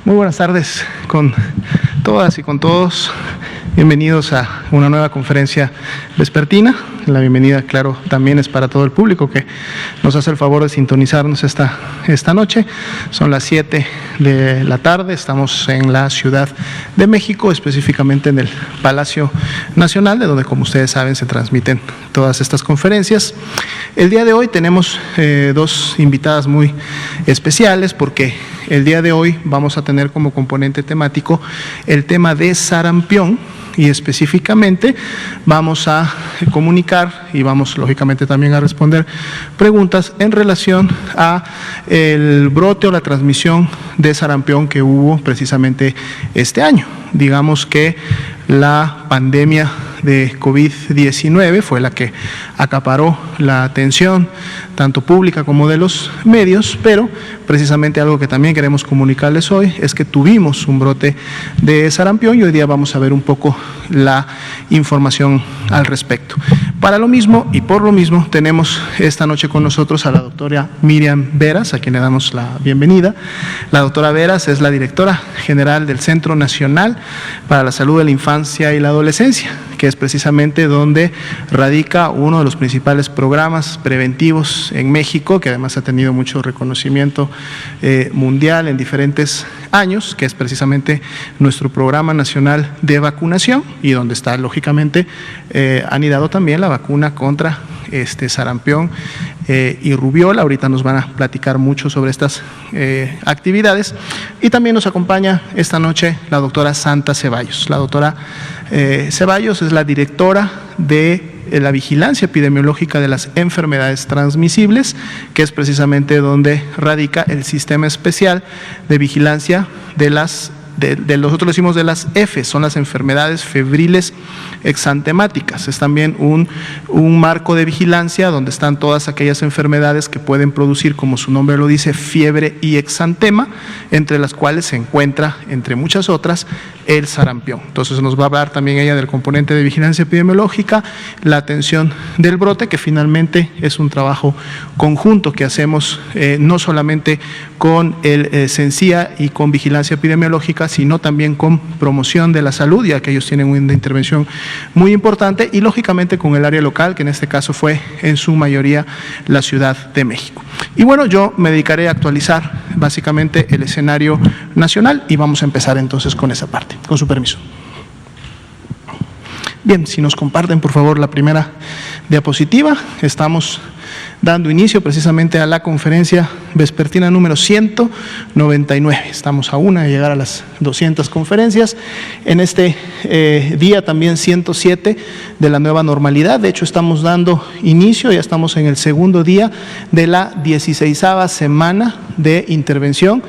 Muy buenas tardes con todas y con todos. Bienvenidos a una nueva conferencia vespertina. La bienvenida, claro, también es para todo el público que nos hace el favor de sintonizarnos esta noche. Son las 7 de la tarde, estamos en la Ciudad de México, específicamente en el Palacio Nacional, de donde, como ustedes saben, se transmiten todas estas conferencias. El día de hoy tenemos dos invitadas muy especiales, porque el día de hoy vamos a tener como componente temático el tema de sarampión, y específicamente vamos a comunicar y vamos lógicamente también a responder preguntas en relación a el brote o la transmisión de sarampión que hubo precisamente este año. Digamos que la pandemia de COVID-19 fue la que acaparó la atención tanto pública como de los medios, pero precisamente algo que también queremos comunicarles hoy es que tuvimos un brote de sarampión y hoy día vamos a ver un poco la información al respecto. Para lo mismo y por lo mismo tenemos esta noche con nosotros a la doctora Miriam Veras, a quien le damos la bienvenida. La doctora Veras es la directora general del Centro Nacional para la Salud de la Infancia y la Adolescencia, que es precisamente donde radica uno de los principales programas preventivos en México, que además ha tenido mucho reconocimiento mundial en diferentes años, que es precisamente nuestro programa nacional de vacunación, y donde está lógicamente anidado también la vacuna contra sarampión y rubiola. Ahorita nos van a platicar mucho sobre estas actividades, y también nos acompaña esta noche la doctora Santa Ceballos. La doctora Ceballos es la directora de la vigilancia epidemiológica de las enfermedades transmisibles, que es precisamente donde radica el sistema especial de vigilancia de nosotros decimos de las EFE, son las enfermedades febriles exantemáticas. Es también un marco de vigilancia donde están todas aquellas enfermedades que pueden producir, como su nombre lo dice, fiebre y exantema, entre las cuales se encuentra, entre muchas otras, el sarampión. Entonces nos va a hablar también ella del componente de vigilancia epidemiológica, la atención del brote, que finalmente es un trabajo conjunto que hacemos no solamente con el CENSIA y con vigilancia epidemiológica, sino también con promoción de la salud, ya que ellos tienen una intervención muy importante, y lógicamente con el área local, que en este caso fue en su mayoría la Ciudad de México. Y bueno, yo me dedicaré a actualizar básicamente el escenario nacional y vamos a empezar entonces con esa parte, con su permiso. Bien, si nos comparten por favor la primera diapositiva. Estamos dando inicio precisamente a la conferencia vespertina número 199. Estamos a una de llegar a las 200 conferencias. En este día también 107 de la nueva normalidad. De hecho, estamos dando inicio, ya estamos en el segundo día de la 16ª semana de intervención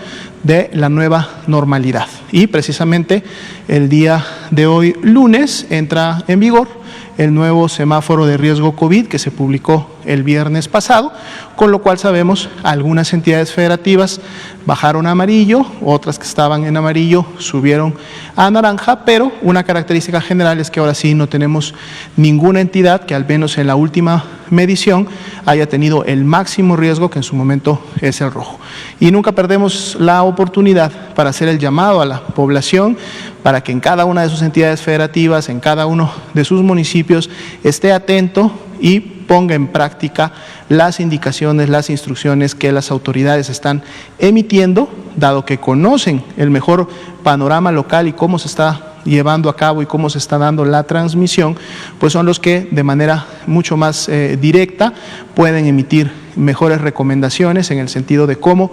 de la nueva normalidad. Y precisamente el día de hoy, lunes, entra en vigor el nuevo semáforo de riesgo COVID que se publicó el viernes pasado, con lo cual sabemos algunas entidades federativas bajaron a amarillo, otras que estaban en amarillo subieron a naranja, pero una característica general es que ahora sí no tenemos ninguna entidad que al menos en la última medición haya tenido el máximo riesgo, que en su momento es el rojo. Y nunca perdemos la oportunidad para hacer el llamado a la población para que en cada una de sus entidades federativas, en cada uno de sus municipios, esté atento y ponga en práctica las indicaciones, las instrucciones que las autoridades están emitiendo, dado que conocen el mejor panorama local y cómo se está llevando a cabo y cómo se está dando la transmisión, pues son los que de manera mucho más directa pueden emitir mejores recomendaciones en el sentido de cómo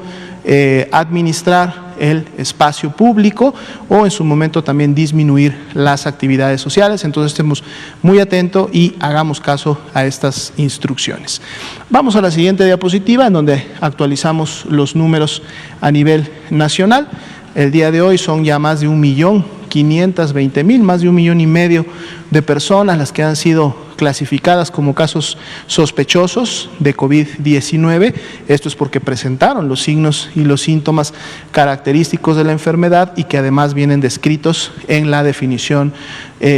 administrar el espacio público o en su momento también disminuir las actividades sociales. Entonces estemos muy atentos y hagamos caso a estas instrucciones. Vamos a la siguiente diapositiva, en donde actualizamos los números a nivel nacional. El día de hoy son ya más de 1.520.000, más de 1,5 millones de personas las que han sido clasificadas como casos sospechosos de COVID-19. Esto es porque presentaron los signos y los síntomas característicos de la enfermedad y que además vienen descritos en la definición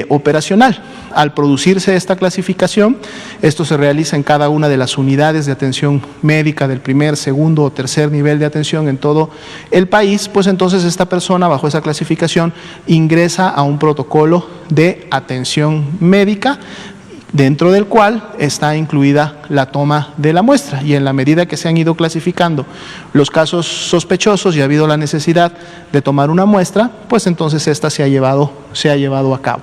operacional. Al producirse esta clasificación, esto se realiza en cada una de las unidades de atención médica del primer, segundo o tercer nivel de atención en todo el país, pues entonces esta persona bajo esa clasificación ingresa a un protocolo de atención médica, dentro del cual está incluida la toma de la muestra, y en la medida que se han ido clasificando los casos sospechosos y ha habido la necesidad de tomar una muestra, pues entonces esta se ha llevado a cabo.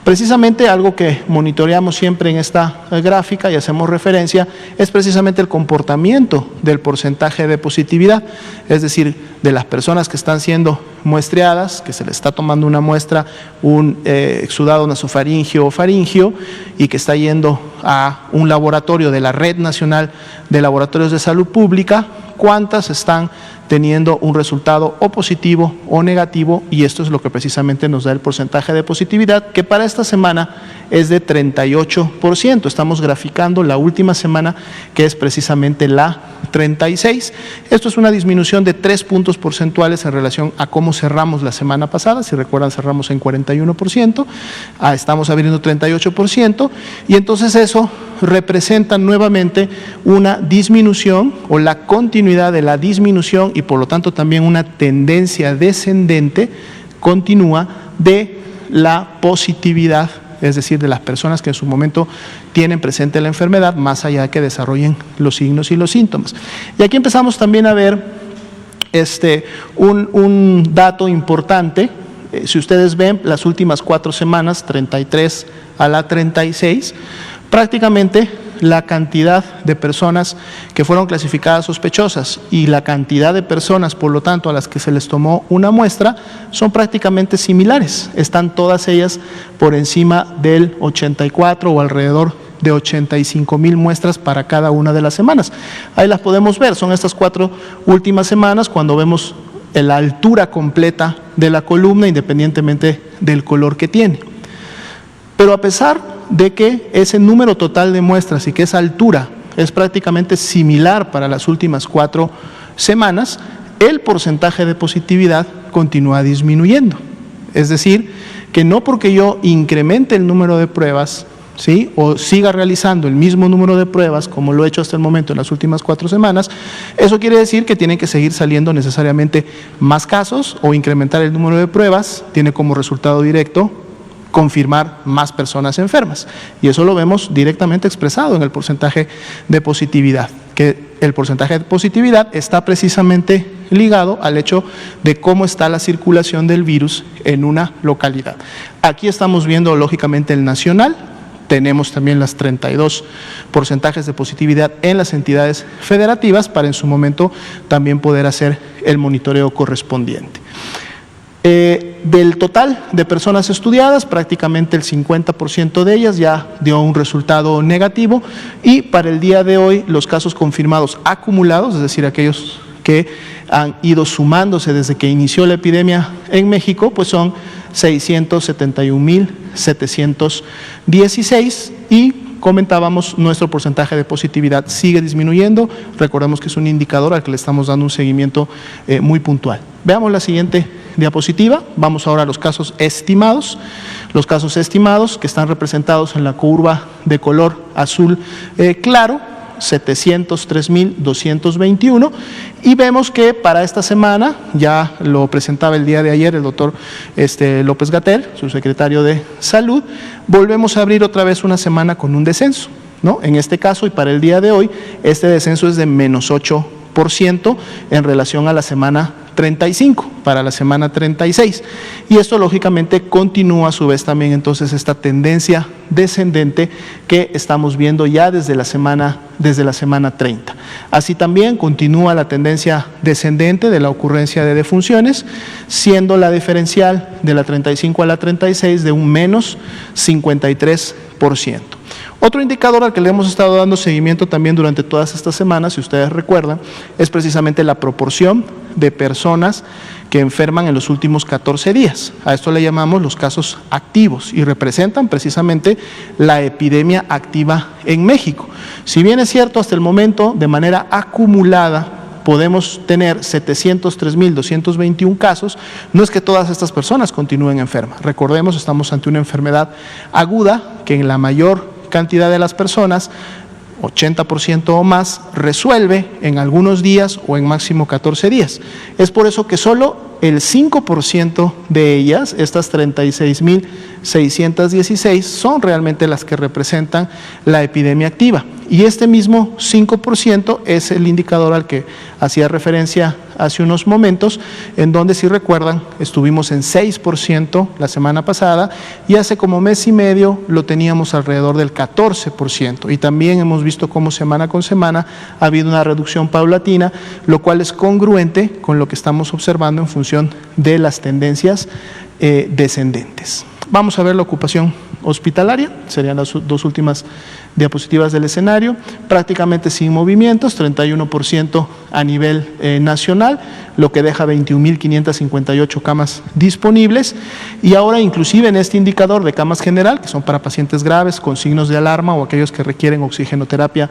Precisamente algo que monitoreamos siempre en esta gráfica y hacemos referencia es precisamente el comportamiento del porcentaje de positividad, es decir, de las personas que están siendo muestreadas, que se les está tomando una muestra, un exudado nasofaríngeo o faríngeo, y que está yendo a un laboratorio de la Red Nacional de Laboratorios de Salud Pública, cuántas están teniendo un resultado o positivo o negativo, y esto es lo que precisamente nos da el porcentaje de positividad, que para esta semana es de 38%. Estamos graficando la última semana, que es precisamente la 36. Esto es una disminución de 3 puntos porcentuales en relación a cómo cerramos la semana pasada. Si recuerdan, cerramos en 41%, estamos abriendo 38%, y entonces eso representa nuevamente una disminución o la continuidad de la disminución, y por lo tanto también una tendencia descendente continua de la positividad, es decir, de las personas que en su momento tienen presente la enfermedad, más allá de que desarrollen los signos y los síntomas. Y aquí empezamos también a ver un dato importante. Si ustedes ven las últimas 4 semanas, 33 a la 36, prácticamente la cantidad de personas que fueron clasificadas sospechosas y la cantidad de personas, por lo tanto, a las que se les tomó una muestra, son prácticamente similares. Están todas ellas por encima del 84 o alrededor de 85,000 muestras para cada una de las semanas. Ahí las podemos ver, son estas 4 últimas semanas cuando vemos la altura completa de la columna, independientemente del color que tiene. Pero a pesar de que ese número total de muestras y que esa altura es prácticamente similar para las últimas 4 semanas, el porcentaje de positividad continúa disminuyendo. Es decir, que no porque yo incremente el número de pruebas, ¿sí?, o siga realizando el mismo número de pruebas como lo he hecho hasta el momento en las últimas 4 semanas, eso quiere decir que tienen que seguir saliendo necesariamente más casos, o incrementar el número de pruebas tiene como resultado directo confirmar más personas enfermas, y eso lo vemos directamente expresado en el porcentaje de positividad, que el porcentaje de positividad está precisamente ligado al hecho de cómo está la circulación del virus en una localidad. Aquí estamos viendo lógicamente el nacional, tenemos también las 32 porcentajes de positividad en las entidades federativas para en su momento también poder hacer el monitoreo correspondiente. Del total de personas estudiadas, prácticamente el 50% de ellas ya dio un resultado negativo, y para el día de hoy los casos confirmados acumulados, es decir, aquellos que han ido sumándose desde que inició la epidemia en México, pues son 671,716, y comentábamos, nuestro porcentaje de positividad sigue disminuyendo. Recordemos que es un indicador al que le estamos dando un seguimiento muy puntual. Veamos la siguiente diapositiva. Vamos ahora a los casos estimados. Los casos estimados que están representados en la curva de color azul claro, 703,221, y vemos que para esta semana, ya lo presentaba el día de ayer el doctor López-Gatell, su secretario de Salud, volvemos a abrir otra vez una semana con un descenso, ¿no? En este caso y para el día de hoy, este descenso es de menos 8% en relación a la semana 35, para la semana 36, y esto lógicamente continúa a su vez también entonces esta tendencia descendente que estamos viendo ya desde la semana 30. Así también continúa la tendencia descendente de la ocurrencia de defunciones, siendo la diferencial de la 35 a la 36 de un menos 53%. Otro indicador al que le hemos estado dando seguimiento también durante todas estas semanas, si ustedes recuerdan, es precisamente la proporción de personas que enferman en los últimos 14 días. A esto le llamamos los casos activos y representan precisamente realmente la epidemia activa en México. Si bien es cierto, hasta el momento, de manera acumulada, podemos tener 703.221 casos, no es que todas estas personas continúen enfermas. Recordemos, estamos ante una enfermedad aguda que en la mayor cantidad de las personas, 80% o más, resuelve en algunos días o en máximo 14 días. Es por eso que solo el 5% de ellas, estas 36.616, son realmente las que representan la epidemia activa. Y este mismo 5% es el indicador al que hacía referencia hace unos momentos, en donde, si recuerdan, estuvimos en 6% la semana pasada y hace como mes y medio lo teníamos alrededor del 14%. Y también hemos visto cómo semana con semana ha habido una reducción paulatina, lo cual es congruente con lo que estamos observando en función de las tendencias descendentes. Vamos a ver la ocupación hospitalaria, serían las dos últimas diapositivas del escenario, prácticamente sin movimientos, 31% a nivel nacional, lo que deja 21.558 camas disponibles, y ahora inclusive en este indicador de camas general, que son para pacientes graves con signos de alarma o aquellos que requieren oxigenoterapia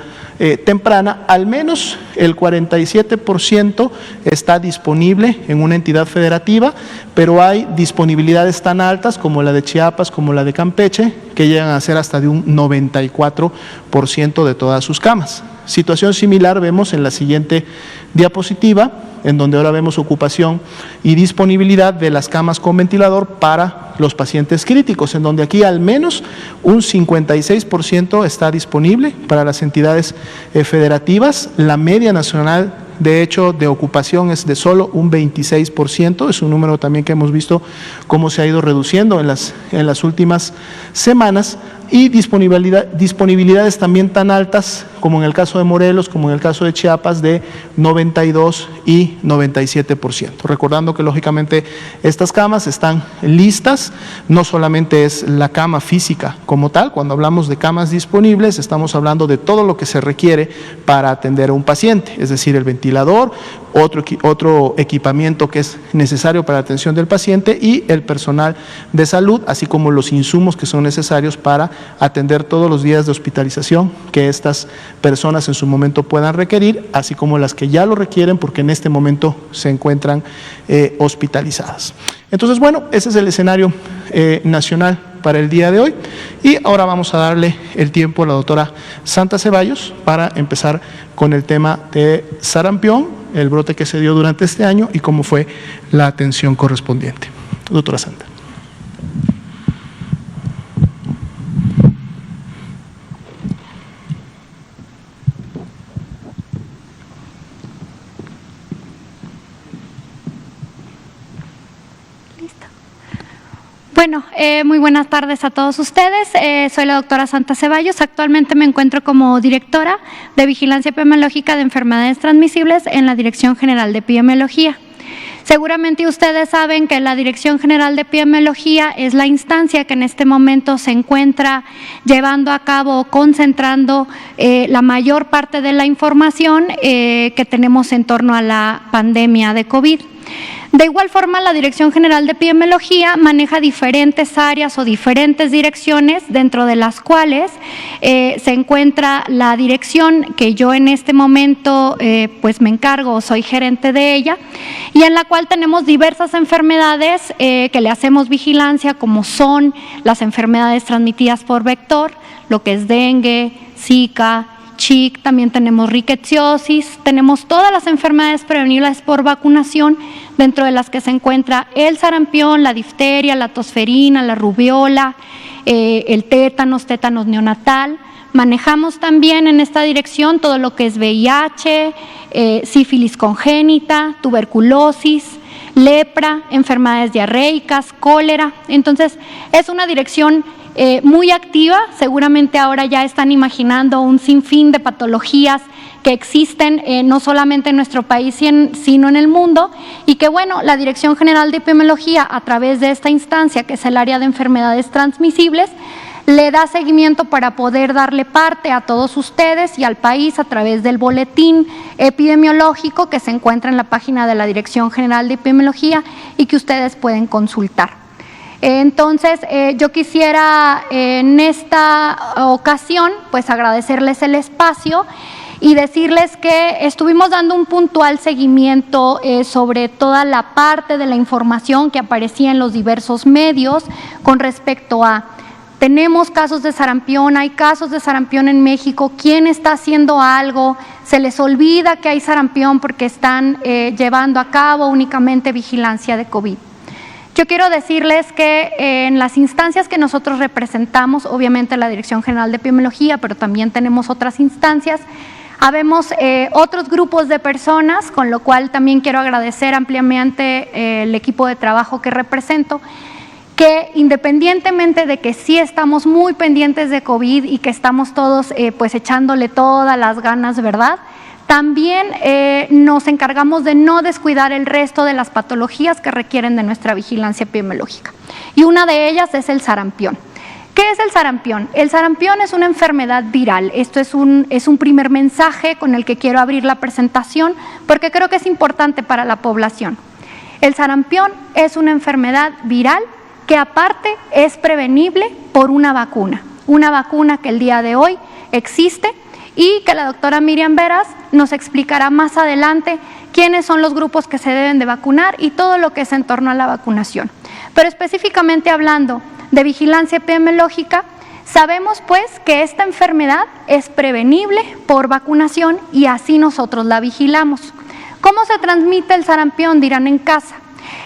temprana, al menos el 47% está disponible en una entidad federativa, pero hay disponibilidades tan altas como la de Chiapas, como la de Campeche, que llegan a ser hasta de un 94% de todas sus camas. Situación similar vemos en la siguiente diapositiva, en donde ahora vemos ocupación y disponibilidad de las camas con ventilador para los pacientes críticos, en donde aquí al menos un 56% está disponible para las entidades federativas. La media nacional, de hecho, de ocupación es de solo un 26%, es un número también que hemos visto cómo se ha ido reduciendo en las últimas semanas, y disponibilidades también tan altas como en el caso de Morelos, como en el caso de Chiapas, de 92 y 97%. Recordando que lógicamente estas camas están listas, no solamente es la cama física como tal, cuando hablamos de camas disponibles estamos hablando de todo lo que se requiere para atender a un paciente, es decir, el ventilador, otro equipamiento que es necesario para la atención del paciente y el personal de salud, así como los insumos que son necesarios para atender todos los días de hospitalización que estas personas en su momento puedan requerir, así como las que ya lo requieren porque en este momento se encuentran hospitalizadas. Entonces, bueno, ese es el escenario nacional para el día de hoy, y ahora vamos a darle el tiempo a la doctora Santa Ceballos para empezar con el tema de sarampión, el brote que se dio durante este año y cómo fue la atención correspondiente. Doctora Santa. Bueno, muy buenas tardes a todos ustedes. Soy la doctora Santa Ceballos. Actualmente me encuentro como directora de Vigilancia Epidemiológica de Enfermedades Transmisibles en la Dirección General de Epidemiología. Seguramente ustedes saben que la Dirección General de Epidemiología es la instancia que en este momento se encuentra llevando a cabo, concentrando la mayor parte de la información que tenemos en torno a la pandemia de COVID. De igual forma, la Dirección General de Epidemiología maneja diferentes áreas o diferentes direcciones, dentro de las cuales se encuentra la dirección que yo en este momento pues me encargo, soy gerente de ella, y en la cual tenemos diversas enfermedades que le hacemos vigilancia, como son las enfermedades transmitidas por vector, lo que es dengue, zika, CHIC, también tenemos rickettsiosis, tenemos todas las enfermedades prevenibles por vacunación, dentro de las que se encuentra el sarampión, la difteria, la tosferina, la rubiola, el tétanos neonatal. Manejamos también en esta dirección todo lo que es VIH, sífilis congénita, tuberculosis, lepra, enfermedades diarreicas, cólera. Entonces, es una dirección muy activa. Seguramente ahora ya están imaginando un sinfín de patologías que existen no solamente en nuestro país, sino en el mundo, y que bueno, la Dirección General de Epidemiología, a través de esta instancia, que es el área de enfermedades transmisibles, le da seguimiento para poder darle parte a todos ustedes y al país a través del boletín epidemiológico que se encuentra en la página de la Dirección General de Epidemiología y que ustedes pueden consultar. Entonces, yo quisiera en esta ocasión, pues agradecerles el espacio y decirles que estuvimos dando un puntual seguimiento sobre toda la parte de la información que aparecía en los diversos medios con respecto a tenemos casos de sarampión, hay casos de sarampión en México, ¿quién está haciendo algo? Se les olvida que hay sarampión porque están llevando a cabo únicamente vigilancia de COVID. Yo quiero decirles que en las instancias que nosotros representamos, obviamente la Dirección General de Epidemiología, pero también tenemos otras instancias, habemos otros grupos de personas, con lo cual también quiero agradecer ampliamente el equipo de trabajo que represento, que independientemente de que sí estamos muy pendientes de COVID y que estamos todos pues echándole todas las ganas, ¿verdad?, también nos encargamos de no descuidar el resto de las patologías que requieren de nuestra vigilancia epidemiológica. Y una de ellas es el sarampión. ¿Qué es el sarampión? El sarampión es una enfermedad viral. Esto es un primer mensaje con el que quiero abrir la presentación porque creo que es importante para la población. El sarampión es una enfermedad viral que aparte es prevenible por una vacuna que el día de hoy existe y que la doctora Miriam Veras nos explicará más adelante quiénes son los grupos que se deben de vacunar y todo lo que es en torno a la vacunación. Pero específicamente hablando de vigilancia epidemiológica, sabemos pues que esta enfermedad es prevenible por vacunación y así nosotros la vigilamos. ¿Cómo se transmite el sarampión? Dirán en casa.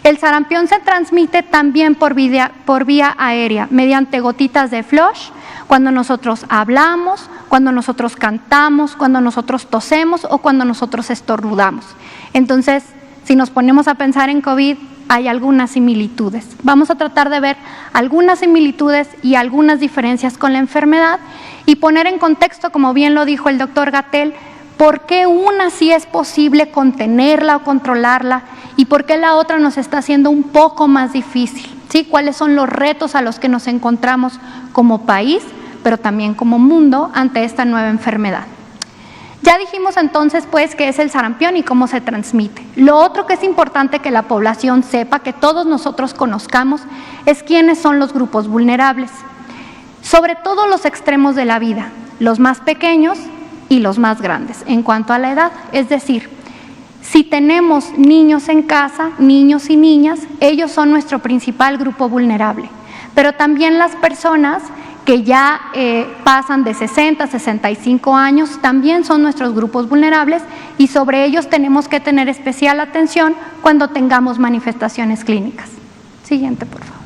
El sarampión se transmite también por vía aérea, mediante gotitas de flush, cuando nosotros hablamos, cuando nosotros cantamos, cuando nosotros tosemos o cuando nosotros estornudamos. Entonces, si nos ponemos a pensar en COVID, hay algunas similitudes. Vamos a tratar de ver algunas similitudes y algunas diferencias con la enfermedad y poner en contexto, como bien lo dijo el doctor Gatell, por qué una sí es posible contenerla o controlarla y por qué la otra nos está haciendo un poco más difícil, ¿sí? ¿Cuáles son los retos a los que nos encontramos como país, pero también como mundo ante esta nueva enfermedad? Ya dijimos entonces pues qué es el sarampión y cómo se transmite. Lo otro que es importante que la población sepa, que todos nosotros conozcamos, es quiénes son los grupos vulnerables. Sobre todo los extremos de la vida, los más pequeños y los más grandes en cuanto a la edad. Es decir, si tenemos niños en casa, niños y niñas, ellos son nuestro principal grupo vulnerable. Pero también las personas que ya pasan de 60 a 65 años también son nuestros grupos vulnerables y sobre ellos tenemos que tener especial atención cuando tengamos manifestaciones clínicas. Siguiente, por favor.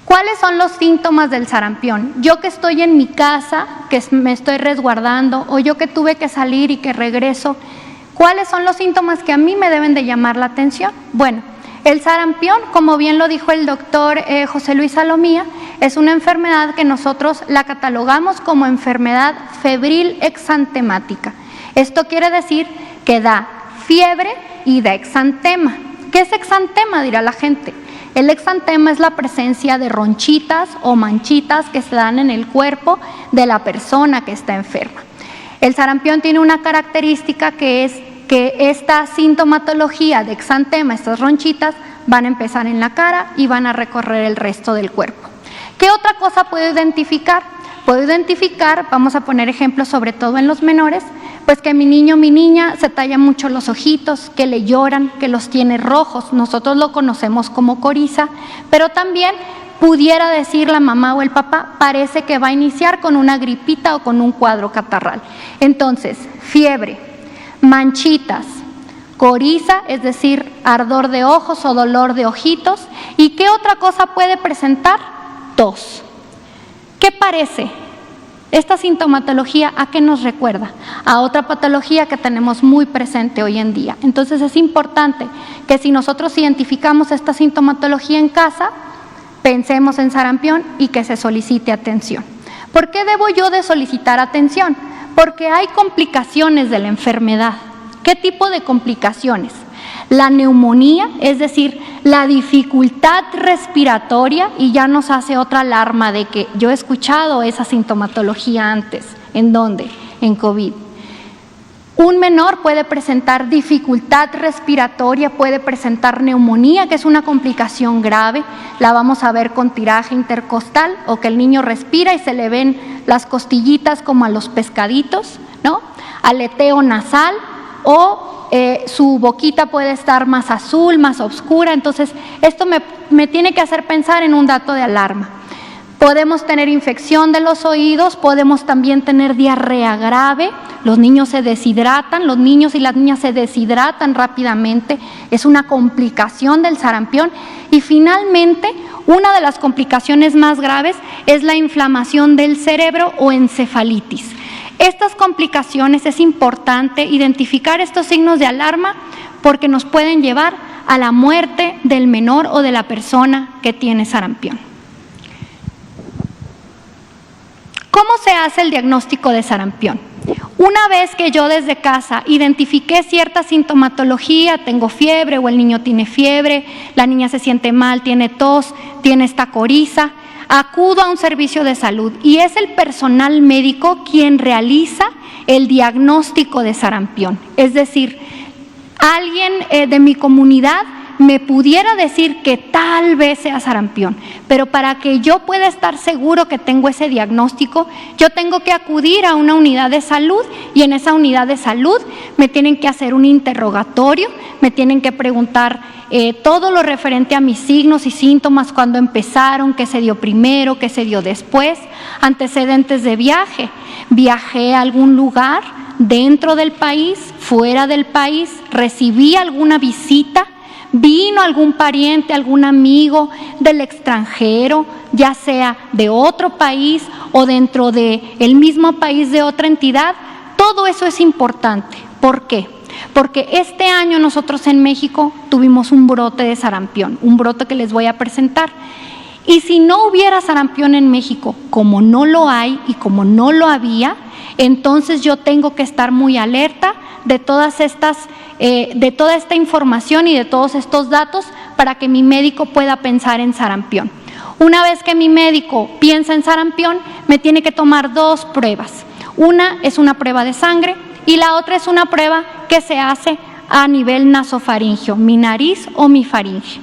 ¿Cuáles son los síntomas del sarampión? Yo que estoy en mi casa, que me estoy resguardando, o yo que tuve que salir y que regreso, ¿cuáles son los síntomas que a mí me deben de llamar la atención? Bueno, el sarampión, como bien lo dijo el doctor José Luis Salomía, es una enfermedad que nosotros la catalogamos como enfermedad febril exantemática. Esto quiere decir que da fiebre y da exantema. ¿Qué es exantema?, dirá la gente. El exantema es la presencia de ronchitas o manchitas que se dan en el cuerpo de la persona que está enferma. El sarampión tiene una característica que es que esta sintomatología de exantema, estas ronchitas, van a empezar en la cara y van a recorrer el resto del cuerpo. ¿Qué otra cosa puedo identificar? Puedo identificar, vamos a poner ejemplos sobre todo en los menores, pues que mi niño o mi niña se talla mucho los ojitos, que le lloran, que los tiene rojos. Nosotros lo conocemos como coriza, pero también pudiera decir la mamá o el papá, parece que va a iniciar con una gripita o con un cuadro catarral. Entonces, fiebre, manchitas, coriza, es decir, ardor de ojos o dolor de ojitos. ¿Y qué otra cosa puede presentar? Tos. ¿Qué parece? Esta sintomatología, ¿a qué nos recuerda? A otra patología que tenemos muy presente hoy en día. Entonces es importante que si nosotros identificamos esta sintomatología en casa, pensemos en sarampión y que se solicite atención. ¿Por qué debo yo de solicitar atención? Porque hay complicaciones de la enfermedad. ¿Qué tipo de complicaciones? La neumonía, es decir, la dificultad respiratoria, y ya nos hace otra alarma de que yo he escuchado esa sintomatología antes. ¿En dónde? En COVID. Un menor puede presentar dificultad respiratoria, puede presentar neumonía, que es una complicación grave. La vamos a ver con tiraje intercostal, o que el niño respira y se le ven las costillitas como a los pescaditos, ¿no? Aleteo nasal, o su boquita puede estar más azul, más oscura. Entonces, esto me tiene que hacer pensar en un dato de alarma. Podemos tener infección de los oídos, podemos también tener diarrea grave, los niños se deshidratan, los niños y las niñas se deshidratan rápidamente, es una complicación del sarampión. Y finalmente, una de las complicaciones más graves es la inflamación del cerebro o encefalitis. Estas complicaciones, es importante identificar estos signos de alarma porque nos pueden llevar a la muerte del menor o de la persona que tiene sarampión. ¿Cómo se hace el diagnóstico de sarampión? Una vez que yo desde casa identifiqué cierta sintomatología, tengo fiebre o el niño tiene fiebre, la niña se siente mal, tiene tos, tiene esta coriza, acudo a un servicio de salud y es el personal médico quien realiza el diagnóstico de sarampión. Es decir, alguien de mi comunidad me pudiera decir que tal vez sea sarampión, pero para que yo pueda estar seguro que tengo ese diagnóstico, yo tengo que acudir a una unidad de salud y en esa unidad de salud me tienen que hacer un interrogatorio, me tienen que preguntar todo lo referente a mis signos y síntomas, cuándo empezaron, qué se dio primero, qué se dio después, antecedentes de viaje, viajé a algún lugar dentro del país, fuera del país, recibí alguna visita, vino algún pariente, algún amigo del extranjero, ya sea de otro país o dentro del mismo país de otra entidad. Todo eso es importante. ¿Por qué? Porque este año nosotros en México tuvimos un brote de sarampión, un brote que les voy a presentar. Y si no hubiera sarampión en México, como no lo hay y como no lo había, entonces yo tengo que estar muy alerta de todas estas, de toda esta información y de todos estos datos para que mi médico pueda pensar en sarampión. Una vez que mi médico piensa en sarampión, me tiene que tomar dos pruebas. Una es una prueba de sangre y la otra es una prueba que se hace a nivel nasofaringeo, mi nariz o mi faringe.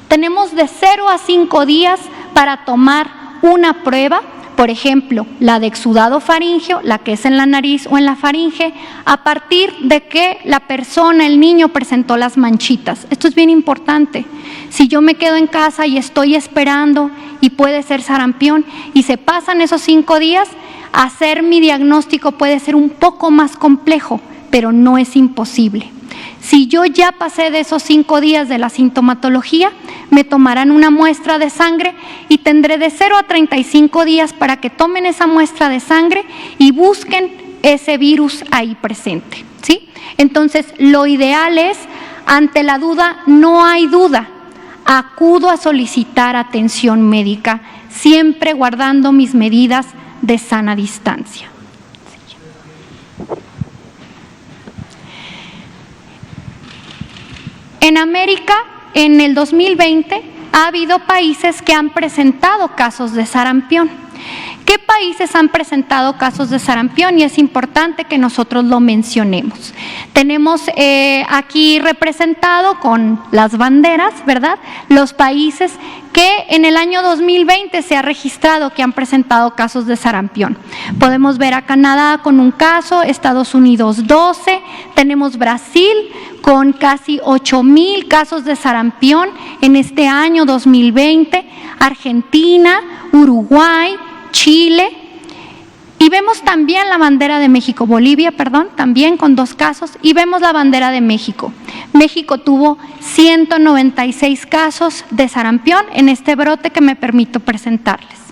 Tenemos de 0 a 5 días para tomar una prueba, por ejemplo, la de exudado faríngeo, la que es en la nariz o en la faringe, a partir de que la persona, el niño, presentó las manchitas. Esto es bien importante. Si yo me quedo en casa y estoy esperando y puede ser sarampión y se pasan esos 5 días, hacer mi diagnóstico puede ser un poco más complejo, pero no es imposible. Si yo ya pasé de esos 5 días de la sintomatología, me tomarán una muestra de sangre y tendré de 0 a 35 días para que tomen esa muestra de sangre y busquen ese virus ahí presente, ¿sí? Entonces, lo ideal es, ante la duda, no hay duda, acudo a solicitar atención médica, siempre guardando mis medidas de sana distancia. En América, en el 2020, ha habido países que han presentado casos de sarampión. ¿Qué países han presentado casos de sarampión? Y es importante que nosotros lo mencionemos. Tenemos aquí representado con las banderas, ¿verdad?, los países que en el año 2020 se ha registrado que han presentado casos de sarampión. Podemos ver a Canadá con un caso, Estados Unidos 12, tenemos Brasil con casi 8,000 casos de sarampión en este año 2020, Argentina, Uruguay, Chile, y vemos también la bandera de México, Bolivia, perdón, también con 2 casos, y vemos la bandera de México. México tuvo 196 casos de sarampión en este brote que me permito presentarles.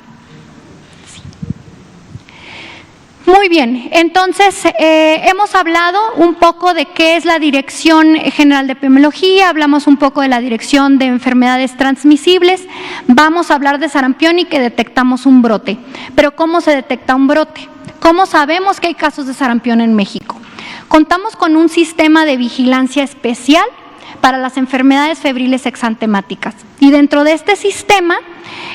Muy bien, entonces hemos hablado un poco de qué es la Dirección General de Epidemiología, hablamos un poco de la Dirección de Enfermedades Transmisibles, vamos a hablar de sarampión y que detectamos un brote. Pero ¿cómo se detecta un brote? ¿Cómo sabemos que hay casos de sarampión en México? Contamos con un sistema de vigilancia especial para las enfermedades febriles exantemáticas y dentro de este sistema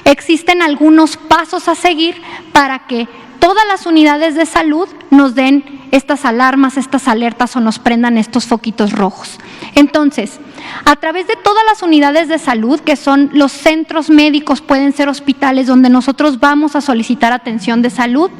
existen algunos pasos a seguir para que todas las unidades de salud nos den estas alarmas, estas alertas o nos prendan estos foquitos rojos. Entonces, a través de todas las unidades de salud, que son los centros médicos, pueden ser hospitales donde nosotros vamos a solicitar atención de salud.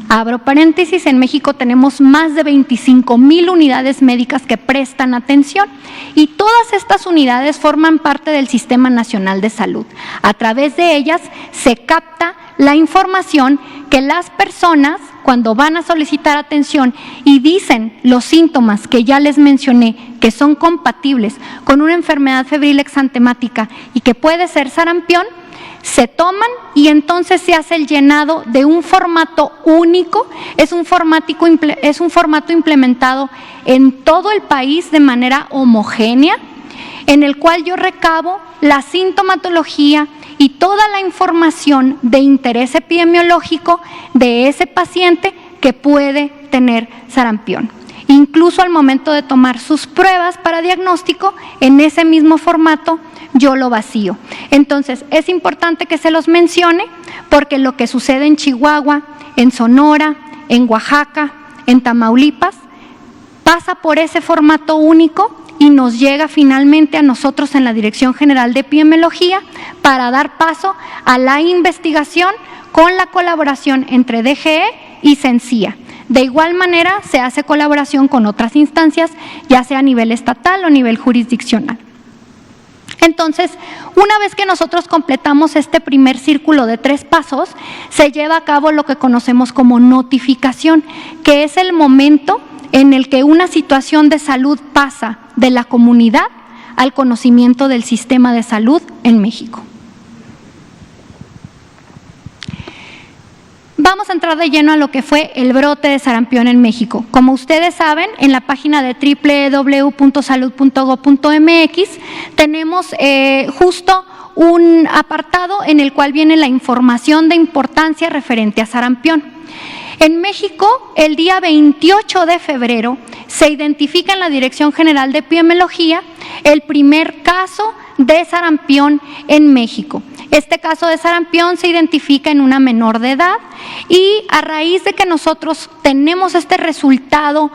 Abro paréntesis, en México tenemos más de 25,000 unidades médicas que prestan atención y todas estas unidades forman parte del Sistema Nacional de Salud. A través de ellas se capta la información que las personas, cuando van a solicitar atención y dicen los síntomas que ya les mencioné, que son compatibles con una enfermedad febril exantemática y que puede ser sarampión, se toman y entonces se hace el llenado de un formato único, es un formato implementado en todo el país de manera homogénea, en el cual yo recabo la sintomatología y toda la información de interés epidemiológico de ese paciente que puede tener sarampión. Incluso al momento de tomar sus pruebas para diagnóstico, en ese mismo formato yo lo vacío. Entonces, es importante que se los mencione porque lo que sucede en Chihuahua, en Sonora, en Oaxaca, en Tamaulipas, pasa por ese formato único y nos llega finalmente a nosotros en la Dirección General de Epidemiología para dar paso a la investigación con la colaboración entre DGE y CENCIA. De igual manera, se hace colaboración con otras instancias, ya sea a nivel estatal o a nivel jurisdiccional. Entonces, una vez que nosotros completamos este primer círculo de 3 pasos, se lleva a cabo lo que conocemos como notificación, que es el momento en el que una situación de salud pasa de la comunidad al conocimiento del sistema de salud en México. Vamos a entrar de lleno a lo que fue el brote de sarampión en México. Como ustedes saben, en la página de www.salud.gov.mx tenemos justo un apartado en el cual viene la información de importancia referente a sarampión. En México, el día 28 de febrero, se identifica en la Dirección General de Epidemiología el primer caso de sarampión en México. Este caso de sarampión se identifica en una menor de edad y a raíz de que nosotros tenemos este resultado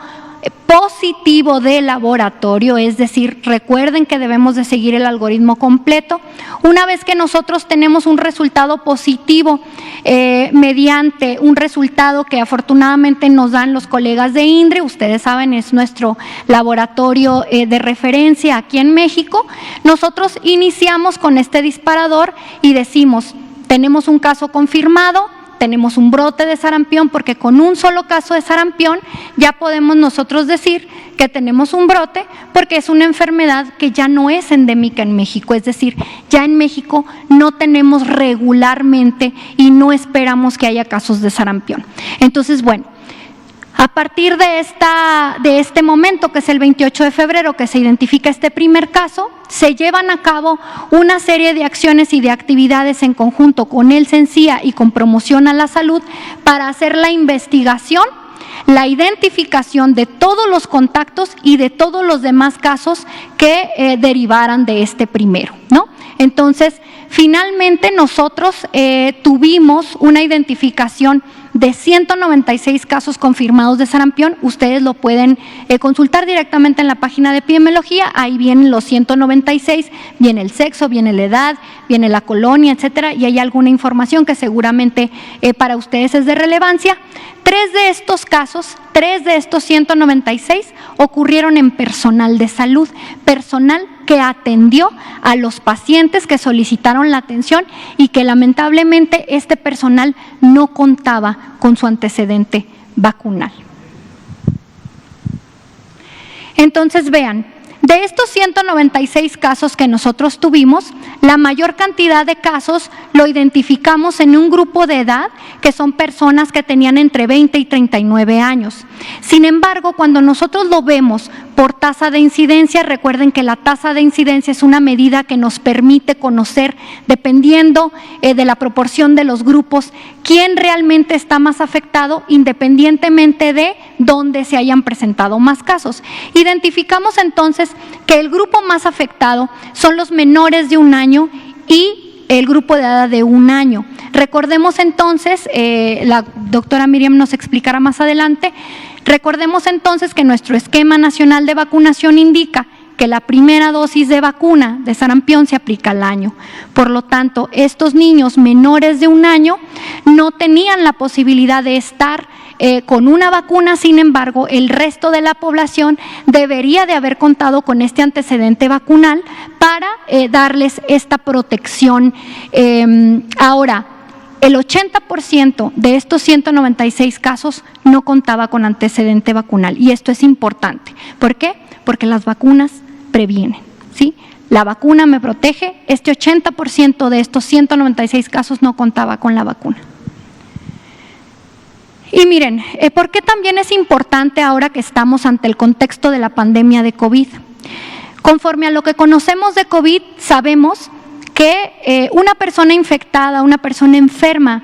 positivo de laboratorio, es decir, recuerden que debemos de seguir el algoritmo completo. Una vez que nosotros tenemos un resultado positivo mediante un resultado que afortunadamente nos dan los colegas de INDRE, ustedes saben, es nuestro laboratorio de referencia aquí en México, nosotros iniciamos con este disparador y decimos, tenemos un caso confirmado, tenemos un brote de sarampión, porque con un solo caso de sarampión ya podemos nosotros decir que tenemos un brote porque es una enfermedad que ya no es endémica en México, es decir, ya en México no tenemos regularmente y no esperamos que haya casos de sarampión. Entonces, bueno, a partir de este momento, que es el 28 de febrero, que se identifica este primer caso, se llevan a cabo una serie de acciones y de actividades en conjunto con el CENCIA y con Promoción a la Salud para hacer la investigación, la identificación de todos los contactos y de todos los demás casos que derivaran de este primero, ¿no? Entonces, finalmente nosotros tuvimos una identificación de 196 casos confirmados de sarampión. Ustedes lo pueden consultar directamente en la página de epidemiología, ahí vienen los 196, viene el sexo, viene la edad, viene la colonia, etcétera, y hay alguna información que seguramente para ustedes es de relevancia. 3 de estos casos, 3 de estos 196 ocurrieron en personal de salud, personal que atendió a los pacientes que solicitaron la atención y que lamentablemente este personal no contaba con su antecedente vacunal. Entonces vean, de estos 196 casos que nosotros tuvimos, la mayor cantidad de casos lo identificamos en un grupo de edad que son personas que tenían entre 20 y 39 años. Sin embargo, cuando nosotros lo vemos por tasa de incidencia, recuerden que la tasa de incidencia es una medida que nos permite conocer, dependiendo de la proporción de los grupos, quién realmente está más afectado independientemente de dónde se hayan presentado más casos. Identificamos entonces que el grupo más afectado son los menores de 1 año y el grupo de edad de 1 año. Recordemos entonces, la doctora Miriam nos explicará más adelante, recordemos entonces que nuestro esquema nacional de vacunación indica que la primera dosis de vacuna de sarampión se aplica al año. Por lo tanto, estos niños menores de 1 año no tenían la posibilidad de estar con una vacuna. Sin embargo, el resto de la población debería de haber contado con este antecedente vacunal para darles esta protección. Ahora, el 80% de estos 196 casos no contaba con antecedente vacunal, y esto es importante. ¿Por qué? Porque las vacunas previenen, ¿sí? La vacuna me protege. Este 80% de estos 196 casos no contaba con la vacuna. Y miren, ¿por qué también es importante ahora que estamos ante el contexto de la pandemia de COVID? Conforme a lo que conocemos de COVID, sabemos que una persona infectada, una persona enferma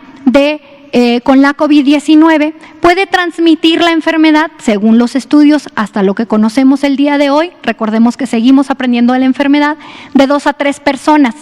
con la COVID-19 puede transmitir la enfermedad, según los estudios, hasta lo que conocemos el día de hoy. Recordemos que seguimos aprendiendo de la enfermedad, de 2 a 3 personas.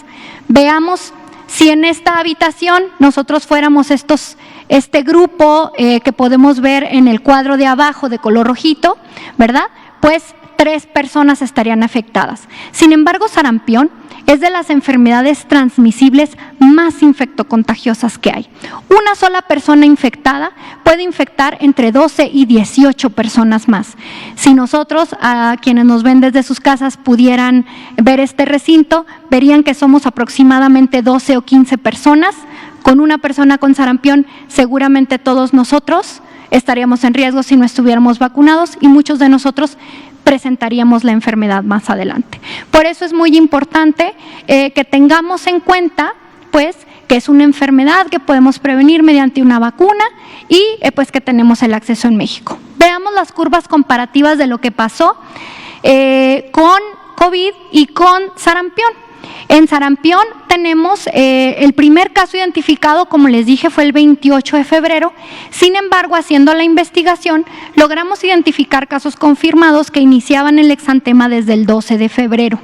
Veamos si en esta habitación nosotros fuéramos este grupo que podemos ver en el cuadro de abajo de color rojito, ¿verdad? Pues 3 personas estarían afectadas. Sin embargo, sarampión es de las enfermedades transmisibles más infectocontagiosas que hay. Una sola persona infectada puede infectar entre 12 y 18 personas más. Si nosotros, a quienes nos ven desde sus casas, pudieran ver este recinto, verían que somos aproximadamente 12 o 15 personas. Con una persona con sarampión, seguramente todos nosotros estaríamos en riesgo si no estuviéramos vacunados, y muchos de nosotros presentaríamos la enfermedad más adelante. Por eso es muy importante que tengamos en cuenta, pues, que es una enfermedad que podemos prevenir mediante una vacuna y pues que tenemos el acceso en México. Veamos las curvas comparativas de lo que pasó con COVID y con sarampión. En sarampión tenemos el primer caso identificado, como les dije, fue el 28 de febrero. Sin embargo, haciendo la investigación, logramos identificar casos confirmados que iniciaban el exantema desde el 12 de febrero.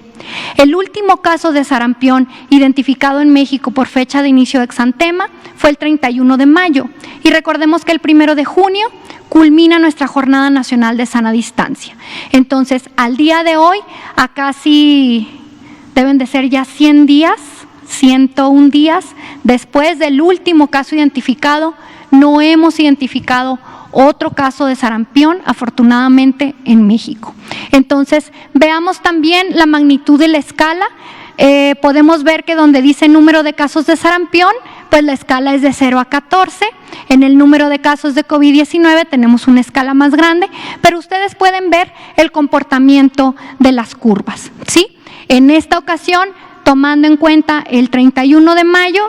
El último caso de sarampión identificado en México por fecha de inicio de exantema fue el 31 de mayo. Y recordemos que el 1 de junio culmina nuestra Jornada Nacional de Sana Distancia. Entonces, al día de hoy, a casi deben de ser ya 100 días, 101 días, después del último caso identificado, no hemos identificado otro caso de sarampión, afortunadamente, en México. Entonces, veamos también la magnitud de la escala. Podemos ver que donde dice número de casos de sarampión, pues la escala es de 0 a 14. En el número de casos de COVID-19 tenemos una escala más grande, pero ustedes pueden ver el comportamiento de las curvas, ¿sí? En esta ocasión, tomando en cuenta el 31 de mayo,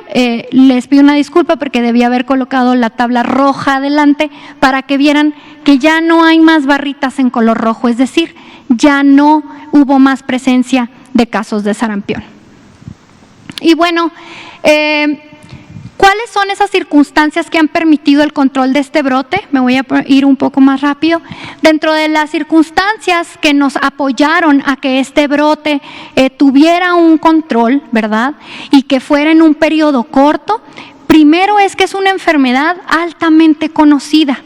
les pido una disculpa porque debía haber colocado la tabla roja adelante para que vieran que ya no hay más barritas en color rojo, es decir, ya no hubo más presencia de casos de sarampión. Y bueno, ¿cuáles son esas circunstancias que han permitido el control de este brote? Me voy a ir un poco más rápido. Dentro de las circunstancias que nos apoyaron a que este brote tuviera un control, ¿verdad? Y que fuera en un periodo corto, primero es que es una enfermedad altamente conocida.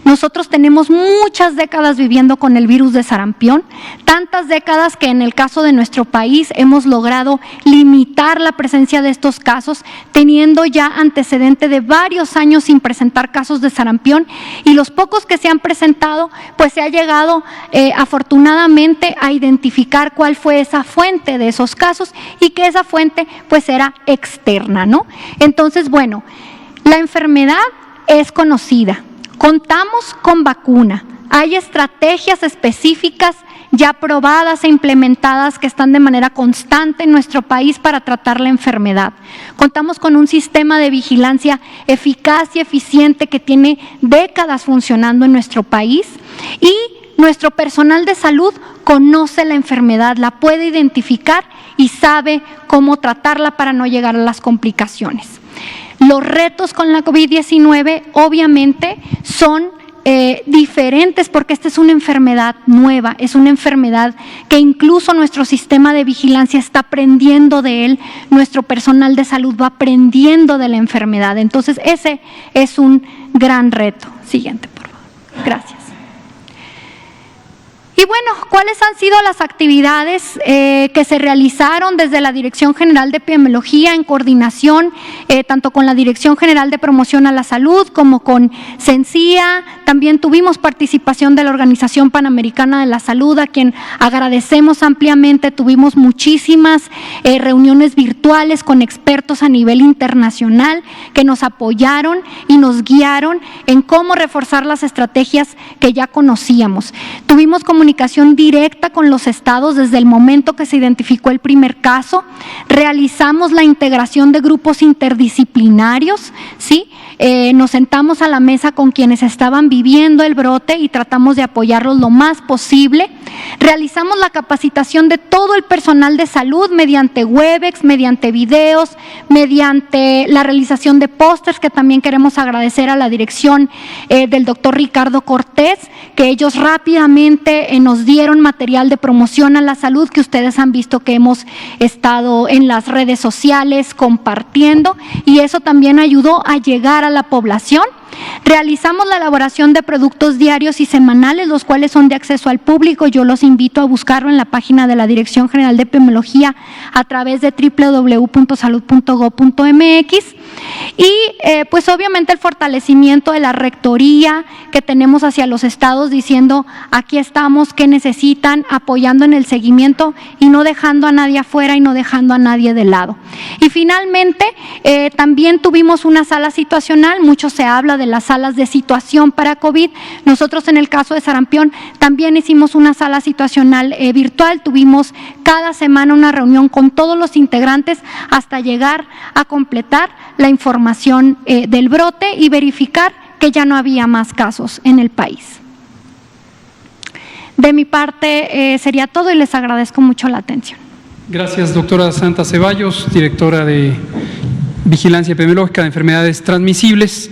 Nosotros tenemos muchas décadas viviendo con el virus de sarampión, tantas décadas que en el caso de nuestro país hemos logrado limitar la presencia de estos casos, teniendo ya antecedente de varios años sin presentar casos de sarampión, y los pocos que se han presentado, pues se ha llegado afortunadamente a identificar cuál fue esa fuente de esos casos y que esa fuente pues era externa, ¿no? Entonces, bueno, la enfermedad es conocida. Contamos con vacuna, hay estrategias específicas ya probadas e implementadas que están de manera constante en nuestro país para tratar la enfermedad. Contamos con un sistema de vigilancia eficaz y eficiente que tiene décadas funcionando en nuestro país, y nuestro personal de salud conoce la enfermedad, la puede identificar y sabe cómo tratarla para no llegar a las complicaciones. Los retos con la COVID-19 obviamente son diferentes porque esta es una enfermedad nueva, es una enfermedad que incluso nuestro sistema de vigilancia está aprendiendo de él, nuestro personal de salud va aprendiendo de la enfermedad. Entonces ese es un gran reto. Siguiente, por favor. Gracias. Y bueno, ¿cuáles han sido las actividades que se realizaron desde la Dirección General de Epidemiología en coordinación tanto con la Dirección General de Promoción a la Salud como con CENSIA? También tuvimos participación de la Organización Panamericana de la Salud, a quien agradecemos ampliamente. Tuvimos muchísimas reuniones virtuales con expertos a nivel internacional que nos apoyaron y nos guiaron en cómo reforzar las estrategias que ya conocíamos. Tuvimos comunicación directa con los estados desde el momento que se identificó el primer caso. Realizamos la integración de grupos interdisciplinarios, ¿sí? Nos sentamos a la mesa con quienes estaban viviendo el brote y tratamos de apoyarlos lo más posible. Realizamos la capacitación de todo el personal de salud mediante Webex, mediante videos, mediante la realización de pósters, que también queremos agradecer a la dirección del doctor Ricardo Cortés, que ellos rápidamente nos dieron material de promoción a la salud que ustedes han visto que hemos estado en las redes sociales compartiendo, y eso también ayudó a llegar a la población. Realizamos la elaboración de productos diarios y semanales, los cuales son de acceso al público. Yo los invito a buscarlo en la página de la Dirección General de Epidemiología a través de www.salud.gov.mx. Y pues obviamente el fortalecimiento de la rectoría que tenemos hacia los estados, diciendo aquí estamos, qué necesitan, apoyando en el seguimiento y no dejando a nadie afuera y no dejando a nadie de lado. Y finalmente también tuvimos una sala situacional. Mucho se habla de las salas de situación para COVID. Nosotros en el caso de sarampión también hicimos una sala situacional virtual. Tuvimos cada semana una reunión con todos los integrantes hasta llegar a completar la información del brote y verificar que ya no había más casos en el país. De mi parte sería todo y les agradezco mucho la atención. Gracias, doctora Santa Ceballos, directora de Vigilancia Epidemiológica de Enfermedades Transmisibles.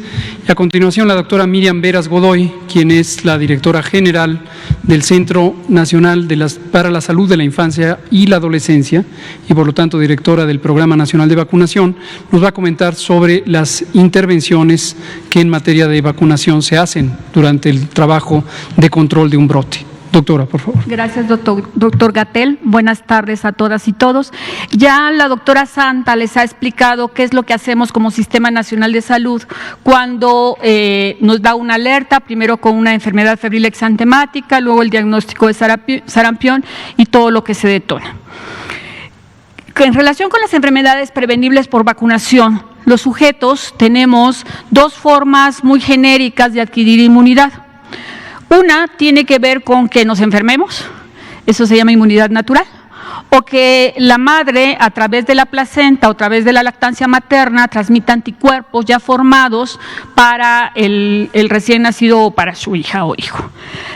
Y a continuación, la doctora Miriam Veras Godoy, quien es la directora general del Centro Nacional para la Salud de la Infancia y la Adolescencia y, por lo tanto, directora del Programa Nacional de Vacunación, nos va a comentar sobre las intervenciones que en materia de vacunación se hacen durante el trabajo de control de un brote. Doctora, por favor. Gracias, doctor Gatell. Buenas tardes a todas y todos. Ya la doctora Santa les ha explicado qué es lo que hacemos como Sistema Nacional de Salud cuando nos da una alerta, primero con una enfermedad febril exantemática, luego el diagnóstico de sarampión y todo lo que se detona. En relación con las enfermedades prevenibles por vacunación, los sujetos tenemos dos formas muy genéricas de adquirir inmunidad. Una tiene que ver con que nos enfermemos, eso se llama inmunidad natural, o que la madre a través de la placenta o a través de la lactancia materna transmita anticuerpos ya formados para el recién nacido o para su hija o hijo.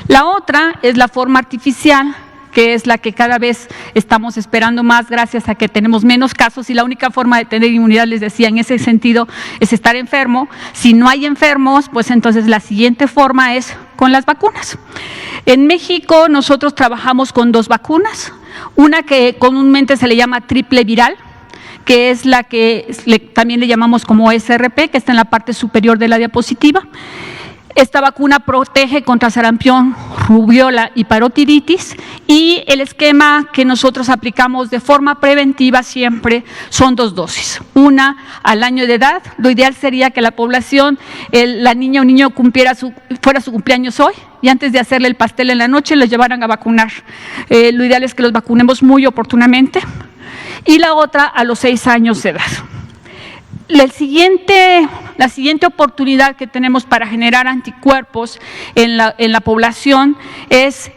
La otra es la forma artificial, que es la que cada vez estamos esperando más gracias a que tenemos menos casos, y la única forma de tener inmunidad, les decía, en ese sentido es estar enfermo. Si no hay enfermos, pues entonces la siguiente forma es con las vacunas. En México nosotros trabajamos con dos vacunas, una que comúnmente se le llama triple viral, que es la que también le llamamos como SRP, que está en la parte superior de la diapositiva. Esta vacuna protege contra sarampión, rubiola y parotiditis, y el esquema que nosotros aplicamos de forma preventiva siempre son 2 dosis. Una al año de edad. Lo ideal sería que la población, la niña o niño fuera su cumpleaños hoy, y antes de hacerle el pastel en la noche los llevaran a vacunar. Lo ideal es que los vacunemos muy oportunamente. Y la otra a los 6 años de edad. La siguiente oportunidad que tenemos para generar anticuerpos en la población es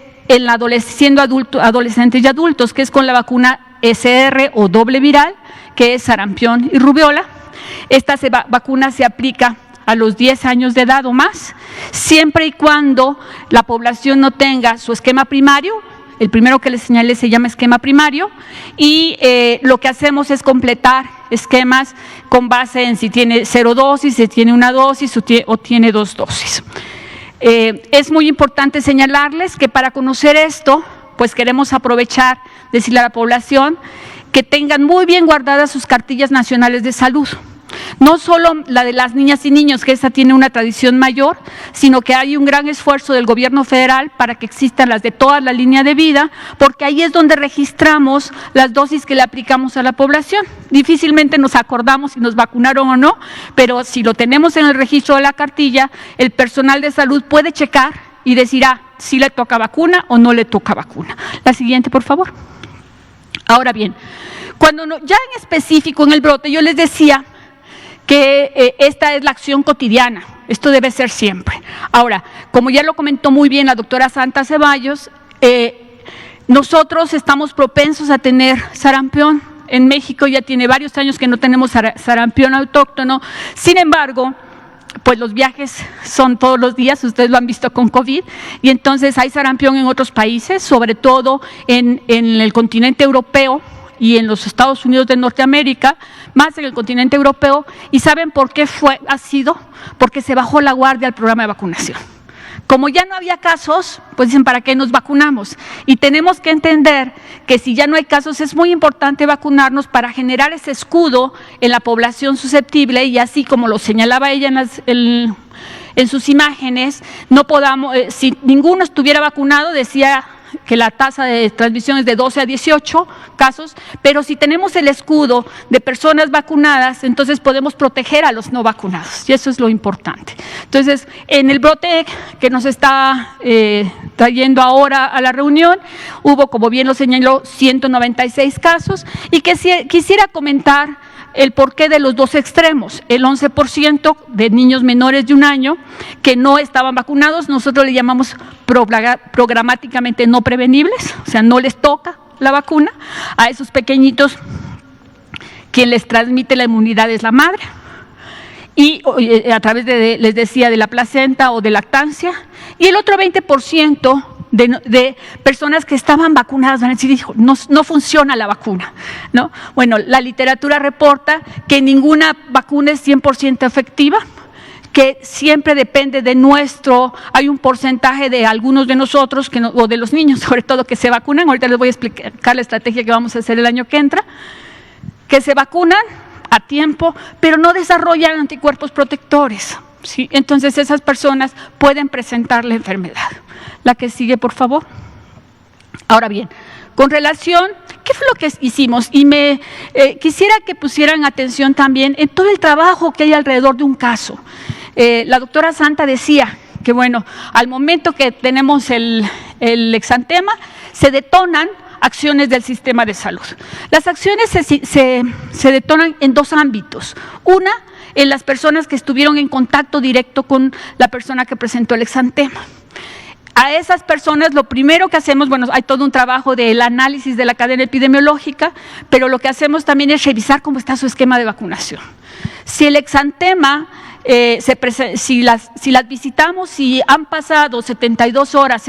siendo adolescentes y adultos, que es con la vacuna SR o doble viral, que es sarampión y rubiola. Esta vacuna se aplica a los 10 años de edad o más, siempre y cuando la población no tenga su esquema primario. El primero que les señalé se llama esquema primario, y lo que hacemos es completar esquemas con base en si tiene 0 dosis, si tiene 1 dosis o tiene 2 dosis. Es muy importante señalarles que para conocer esto, pues queremos aprovechar, decirle a la población que tengan muy bien guardadas sus cartillas nacionales de salud. No solo la de las niñas y niños, que esa tiene una tradición mayor, sino que hay un gran esfuerzo del gobierno federal para que existan las de toda la línea de vida, porque ahí es donde registramos las dosis que le aplicamos a la población. Difícilmente nos acordamos si nos vacunaron o no, pero si lo tenemos en el registro de la cartilla, el personal de salud puede checar y decir, si le toca vacuna o no le toca vacuna. La siguiente, por favor. Ahora bien, ya en específico en el brote, yo les decía que esta es la acción cotidiana, esto debe ser siempre. Ahora, como ya lo comentó muy bien la doctora Santa Ceballos, nosotros estamos propensos a tener sarampión. En México ya tiene varios años que no tenemos sarampión autóctono, sin embargo, pues los viajes son todos los días, ustedes lo han visto con COVID, y entonces hay sarampión en otros países, sobre todo en el continente europeo, y en los Estados Unidos de Norteamérica, más en el continente europeo. ¿Y saben por qué ha sido? Porque se bajó la guardia al programa de vacunación. Como ya no había casos, pues dicen, ¿para qué nos vacunamos? Y tenemos que entender que si ya no hay casos, es muy importante vacunarnos para generar ese escudo en la población susceptible, y así como lo señalaba ella en sus imágenes, no podamos, si ninguno estuviera vacunado, decía que la tasa de transmisión es de 12 a 18 casos, pero si tenemos el escudo de personas vacunadas, entonces podemos proteger a los no vacunados, y eso es lo importante. Entonces, en el brote que nos está trayendo ahora a la reunión, hubo, como bien lo señaló, 196 casos, y que quisiera comentar el porqué de los dos extremos. El 11% de niños menores de 1 año que no estaban vacunados, nosotros le llamamos programáticamente no prevenibles, o sea, no les toca la vacuna. A esos pequeñitos, quien les transmite la inmunidad es la madre, y a través les decía, de la placenta o de lactancia. Y el otro 20% de personas que estaban vacunadas van a decir, no funciona la vacuna, ¿no? Bueno, la literatura reporta que ninguna vacuna es 100% efectiva, que siempre depende de hay un porcentaje de algunos de nosotros, o de los niños sobre todo, que se vacunan. Ahorita les voy a explicar la estrategia que vamos a hacer el año que entra, que se vacunan a tiempo, pero no desarrollan anticuerpos protectores, ¿sí? Entonces esas personas pueden presentar la enfermedad. La que sigue, por favor. Ahora bien, con relación, ¿qué fue lo que hicimos? Y quisiera que pusieran atención también en todo el trabajo que hay alrededor de un caso. La doctora Santa decía que, bueno, al momento que tenemos el exantema, se detonan acciones del sistema de salud. Las acciones se detonan en 2 ámbitos. Una, en las personas que estuvieron en contacto directo con la persona que presentó el exantema. A esas personas lo primero que hacemos, bueno, hay todo un trabajo del análisis de la cadena epidemiológica, pero lo que hacemos también es revisar cómo está su esquema de vacunación. Si el exantema, si las visitamos, si han pasado 72 horas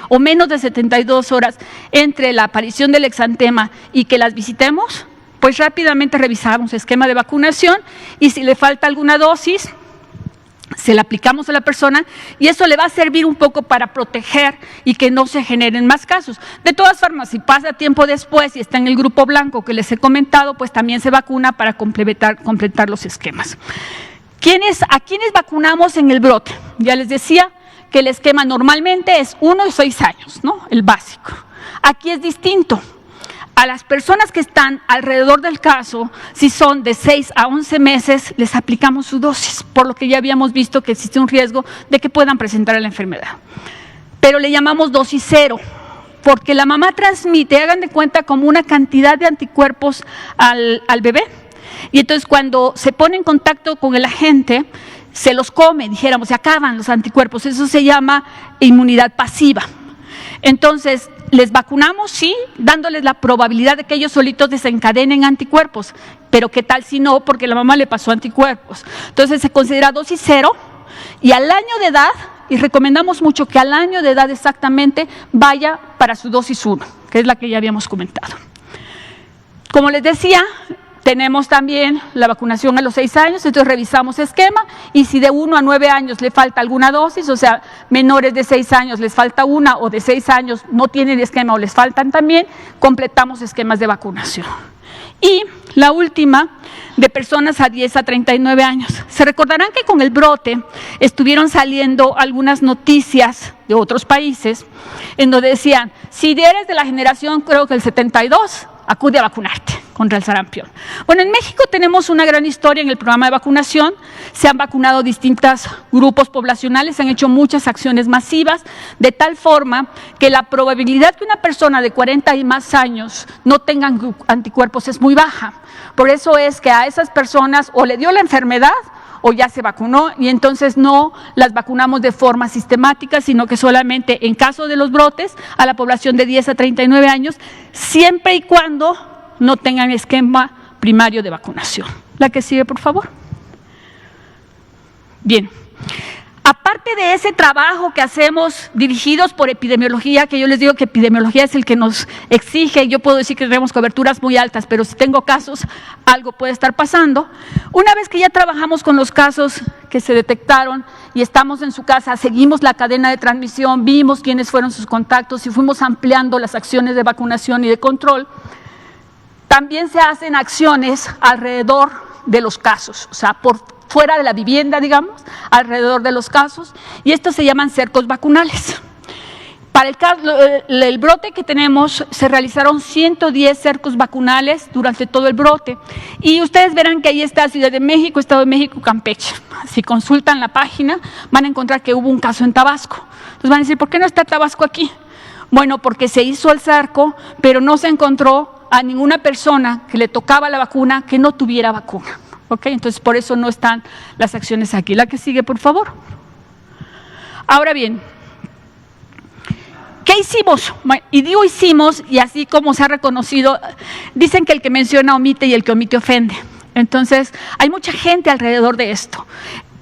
o menos de 72 horas entre la aparición del exantema y que las visitemos, pues rápidamente revisamos el esquema de vacunación, y si le falta alguna dosis, se la aplicamos a la persona, y eso le va a servir un poco para proteger y que no se generen más casos. De todas formas, si pasa tiempo después y está en el grupo blanco que les he comentado, pues también se vacuna para completar los esquemas. ¿A quiénes vacunamos en el brote? Ya les decía que el esquema normalmente es 1 y 6 años, ¿no? El básico. Aquí es distinto. A las personas que están alrededor del caso, si son de 6 a 11 meses, les aplicamos su dosis, por lo que ya habíamos visto que existe un riesgo de que puedan presentar la enfermedad. Pero le llamamos dosis 0, porque la mamá transmite, hagan de cuenta, como una cantidad de anticuerpos al bebé, y entonces cuando se pone en contacto con el agente, se los come, dijéramos, se acaban los anticuerpos. Eso se llama inmunidad pasiva. Entonces, les vacunamos, sí, dándoles la probabilidad de que ellos solitos desencadenen anticuerpos, pero ¿qué tal si no? Porque la mamá le pasó anticuerpos. Entonces se considera dosis 0, y al año de edad, y recomendamos mucho que al año de edad exactamente vaya para su dosis 1, que es la que ya habíamos comentado. Como les decía, Tenemos también la vacunación a los 6 años, entonces revisamos esquema y si de 1 a 9 años le falta alguna dosis, o sea, menores de 6 años les falta una o de 6 años no tienen esquema o les faltan también, completamos esquemas de vacunación. Y la última, de personas a 10 a 39 años. Se recordarán que con el brote estuvieron saliendo algunas noticias de otros países en donde decían, si eres de la generación, creo que el 72, acude a vacunarte contra el sarampión. Bueno, en México tenemos una gran historia en el programa de vacunación, se han vacunado distintos grupos poblacionales, se han hecho muchas acciones masivas, de tal forma que la probabilidad que una persona de 40 y más años no tenga anticuerpos es muy baja. Por eso es que a esas personas o le dio la enfermedad o ya se vacunó y entonces no las vacunamos de forma sistemática, sino que solamente en caso de los brotes a la población de 10 a 39 años, siempre y cuando no tengan esquema primario de vacunación. La que sigue, por favor. Bien. Aparte de ese trabajo que hacemos dirigidos por epidemiología, que yo les digo que epidemiología es el que nos exige, yo puedo decir que tenemos coberturas muy altas, pero si tengo casos, algo puede estar pasando. Una vez que ya trabajamos con los casos que se detectaron y estamos en su casa, seguimos la cadena de transmisión, vimos quiénes fueron sus contactos y fuimos ampliando las acciones de vacunación y de control, también se hacen acciones alrededor de los casos, o sea, por fuera de la vivienda, digamos, alrededor de los casos, y estos se llaman cercos vacunales. Para el brote que tenemos, se realizaron 110 cercos vacunales durante todo el brote, y ustedes verán que ahí está Ciudad de México, Estado de México, Campeche. Si consultan la página, van a encontrar que hubo un caso en Tabasco. Entonces van a decir, ¿por qué no está Tabasco aquí? Bueno, porque se hizo el cerco, pero no se encontró a ninguna persona que le tocaba la vacuna que no tuviera vacuna. ¿Ok? Entonces, por eso no están las acciones aquí. La que sigue, por favor. Ahora bien, ¿qué hicimos? Y digo hicimos, y así como se ha reconocido, dicen que el que menciona omite y el que omite ofende. Entonces, hay mucha gente alrededor de esto.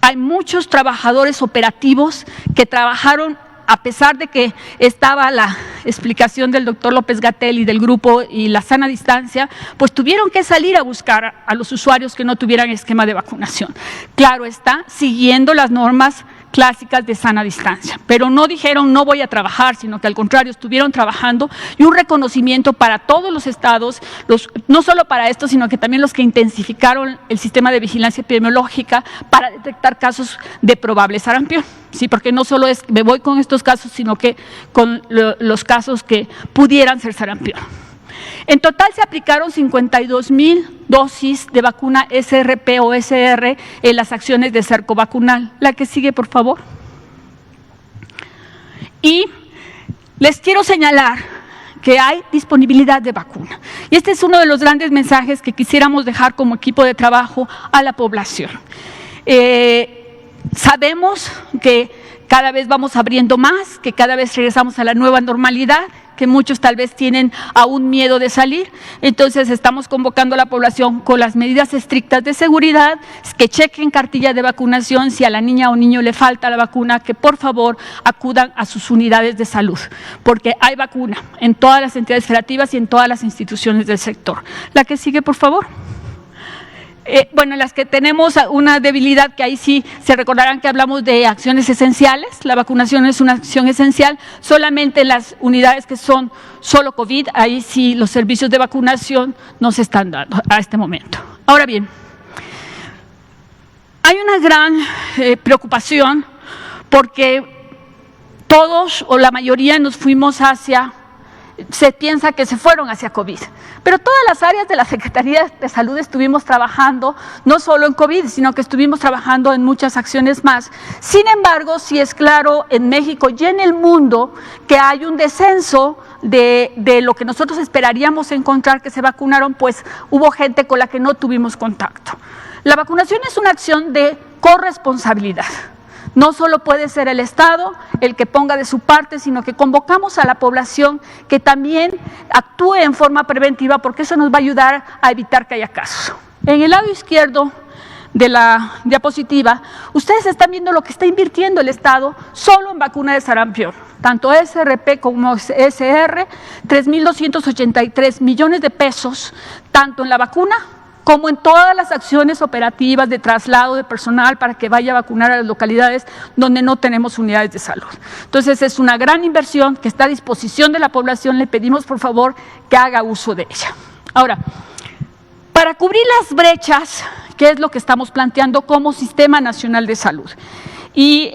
Hay muchos trabajadores operativos que trabajaron a pesar de que estaba la explicación del doctor López-Gatell y del grupo y la sana distancia, pues tuvieron que salir a buscar a los usuarios que no tuvieran esquema de vacunación. Claro está, siguiendo las normas clásicas de sana distancia, pero no dijeron no voy a trabajar, sino que al contrario estuvieron trabajando y un reconocimiento para todos los estados, no solo para esto, sino que también los que intensificaron el sistema de vigilancia epidemiológica para detectar casos de probable sarampión. Sí, porque no solo es me voy con estos casos, sino que con los casos que pudieran ser sarampión. En total se aplicaron 52,000 dosis de vacuna SRP o SR en las acciones de cerco vacunal. La que sigue, por favor. Y les quiero señalar que hay disponibilidad de vacuna. Y este es uno de los grandes mensajes que quisiéramos dejar como equipo de trabajo a la población. Sabemos que cada vez vamos abriendo más, que cada vez regresamos a la nueva normalidad, que muchos tal vez tienen aún miedo de salir, entonces estamos convocando a la población con las medidas estrictas de seguridad, que chequen cartilla de vacunación, si a la niña o niño le falta la vacuna, que por favor acudan a sus unidades de salud, porque hay vacuna en todas las entidades federativas y en todas las instituciones del sector. La que sigue, por favor. Bueno, las que tenemos una debilidad, que ahí sí se recordarán que hablamos de acciones esenciales, la vacunación es una acción esencial, solamente en las unidades que son solo COVID, ahí sí los servicios de vacunación no se están dando a este momento. Ahora bien, hay una gran preocupación porque todos o la mayoría nos fuimos hacia, se piensa que se fueron hacia COVID, pero todas las áreas de la Secretaría de Salud estuvimos trabajando, no solo en COVID, sino que estuvimos trabajando en muchas acciones más. Sin embargo, sí es claro en México y en el mundo que hay un descenso de lo que nosotros esperaríamos encontrar que se vacunaron, pues hubo gente con la que no tuvimos contacto. La vacunación es una acción de corresponsabilidad. No solo puede ser el Estado el que ponga de su parte, sino que convocamos a la población que también actúe en forma preventiva, porque eso nos va a ayudar a evitar que haya casos. En el lado izquierdo de la diapositiva, ustedes están viendo lo que está invirtiendo el Estado solo en vacuna de sarampión, tanto SRP como SR, 3,283 millones de pesos, tanto en la vacuna como en todas las acciones operativas de traslado de personal para que vaya a vacunar a las localidades donde no tenemos unidades de salud. Entonces es una gran inversión que está a disposición de la población, le pedimos por favor que haga uso de ella. Ahora, para cubrir las brechas, ¿qué es lo que estamos planteando como Sistema Nacional de Salud? Y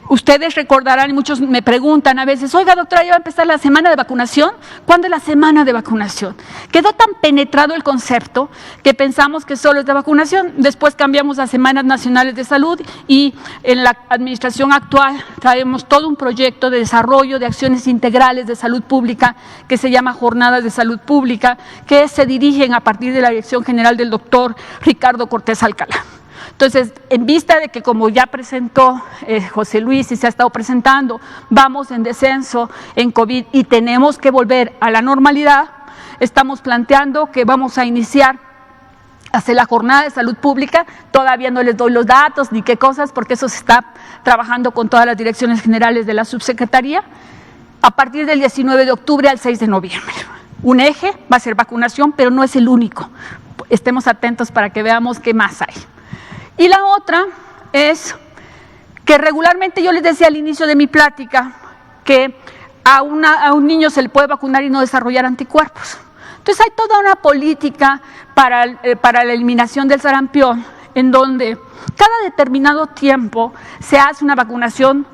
ustedes recordarán, y muchos me preguntan a veces, oiga doctora, ¿ya va a empezar la semana de vacunación? ¿Cuándo es la semana de vacunación? Quedó tan penetrado el concepto que pensamos que solo es de vacunación. Después cambiamos a Semanas Nacionales de Salud y en la administración actual traemos todo un proyecto de desarrollo de acciones integrales de salud pública que se llama Jornadas de Salud Pública, que se dirigen a partir de la dirección general del doctor Ricardo Cortés Alcalá. Entonces, en vista de que como ya presentó José Luis y se ha estado presentando, vamos en descenso en COVID y tenemos que volver a la normalidad, estamos planteando que vamos a iniciar hacer la jornada de salud pública. Todavía no les doy los datos ni qué cosas porque eso se está trabajando con todas las direcciones generales de la subsecretaría a partir del 19 de octubre al 6 de noviembre. Un eje va a ser vacunación, pero no es el único. Estemos atentos para que veamos qué más hay. Y la otra es que regularmente yo les decía al inicio de mi plática que a un niño se le puede vacunar y no desarrollar anticuerpos. Entonces hay toda una política para la eliminación del sarampión en donde cada determinado tiempo se hace una vacunación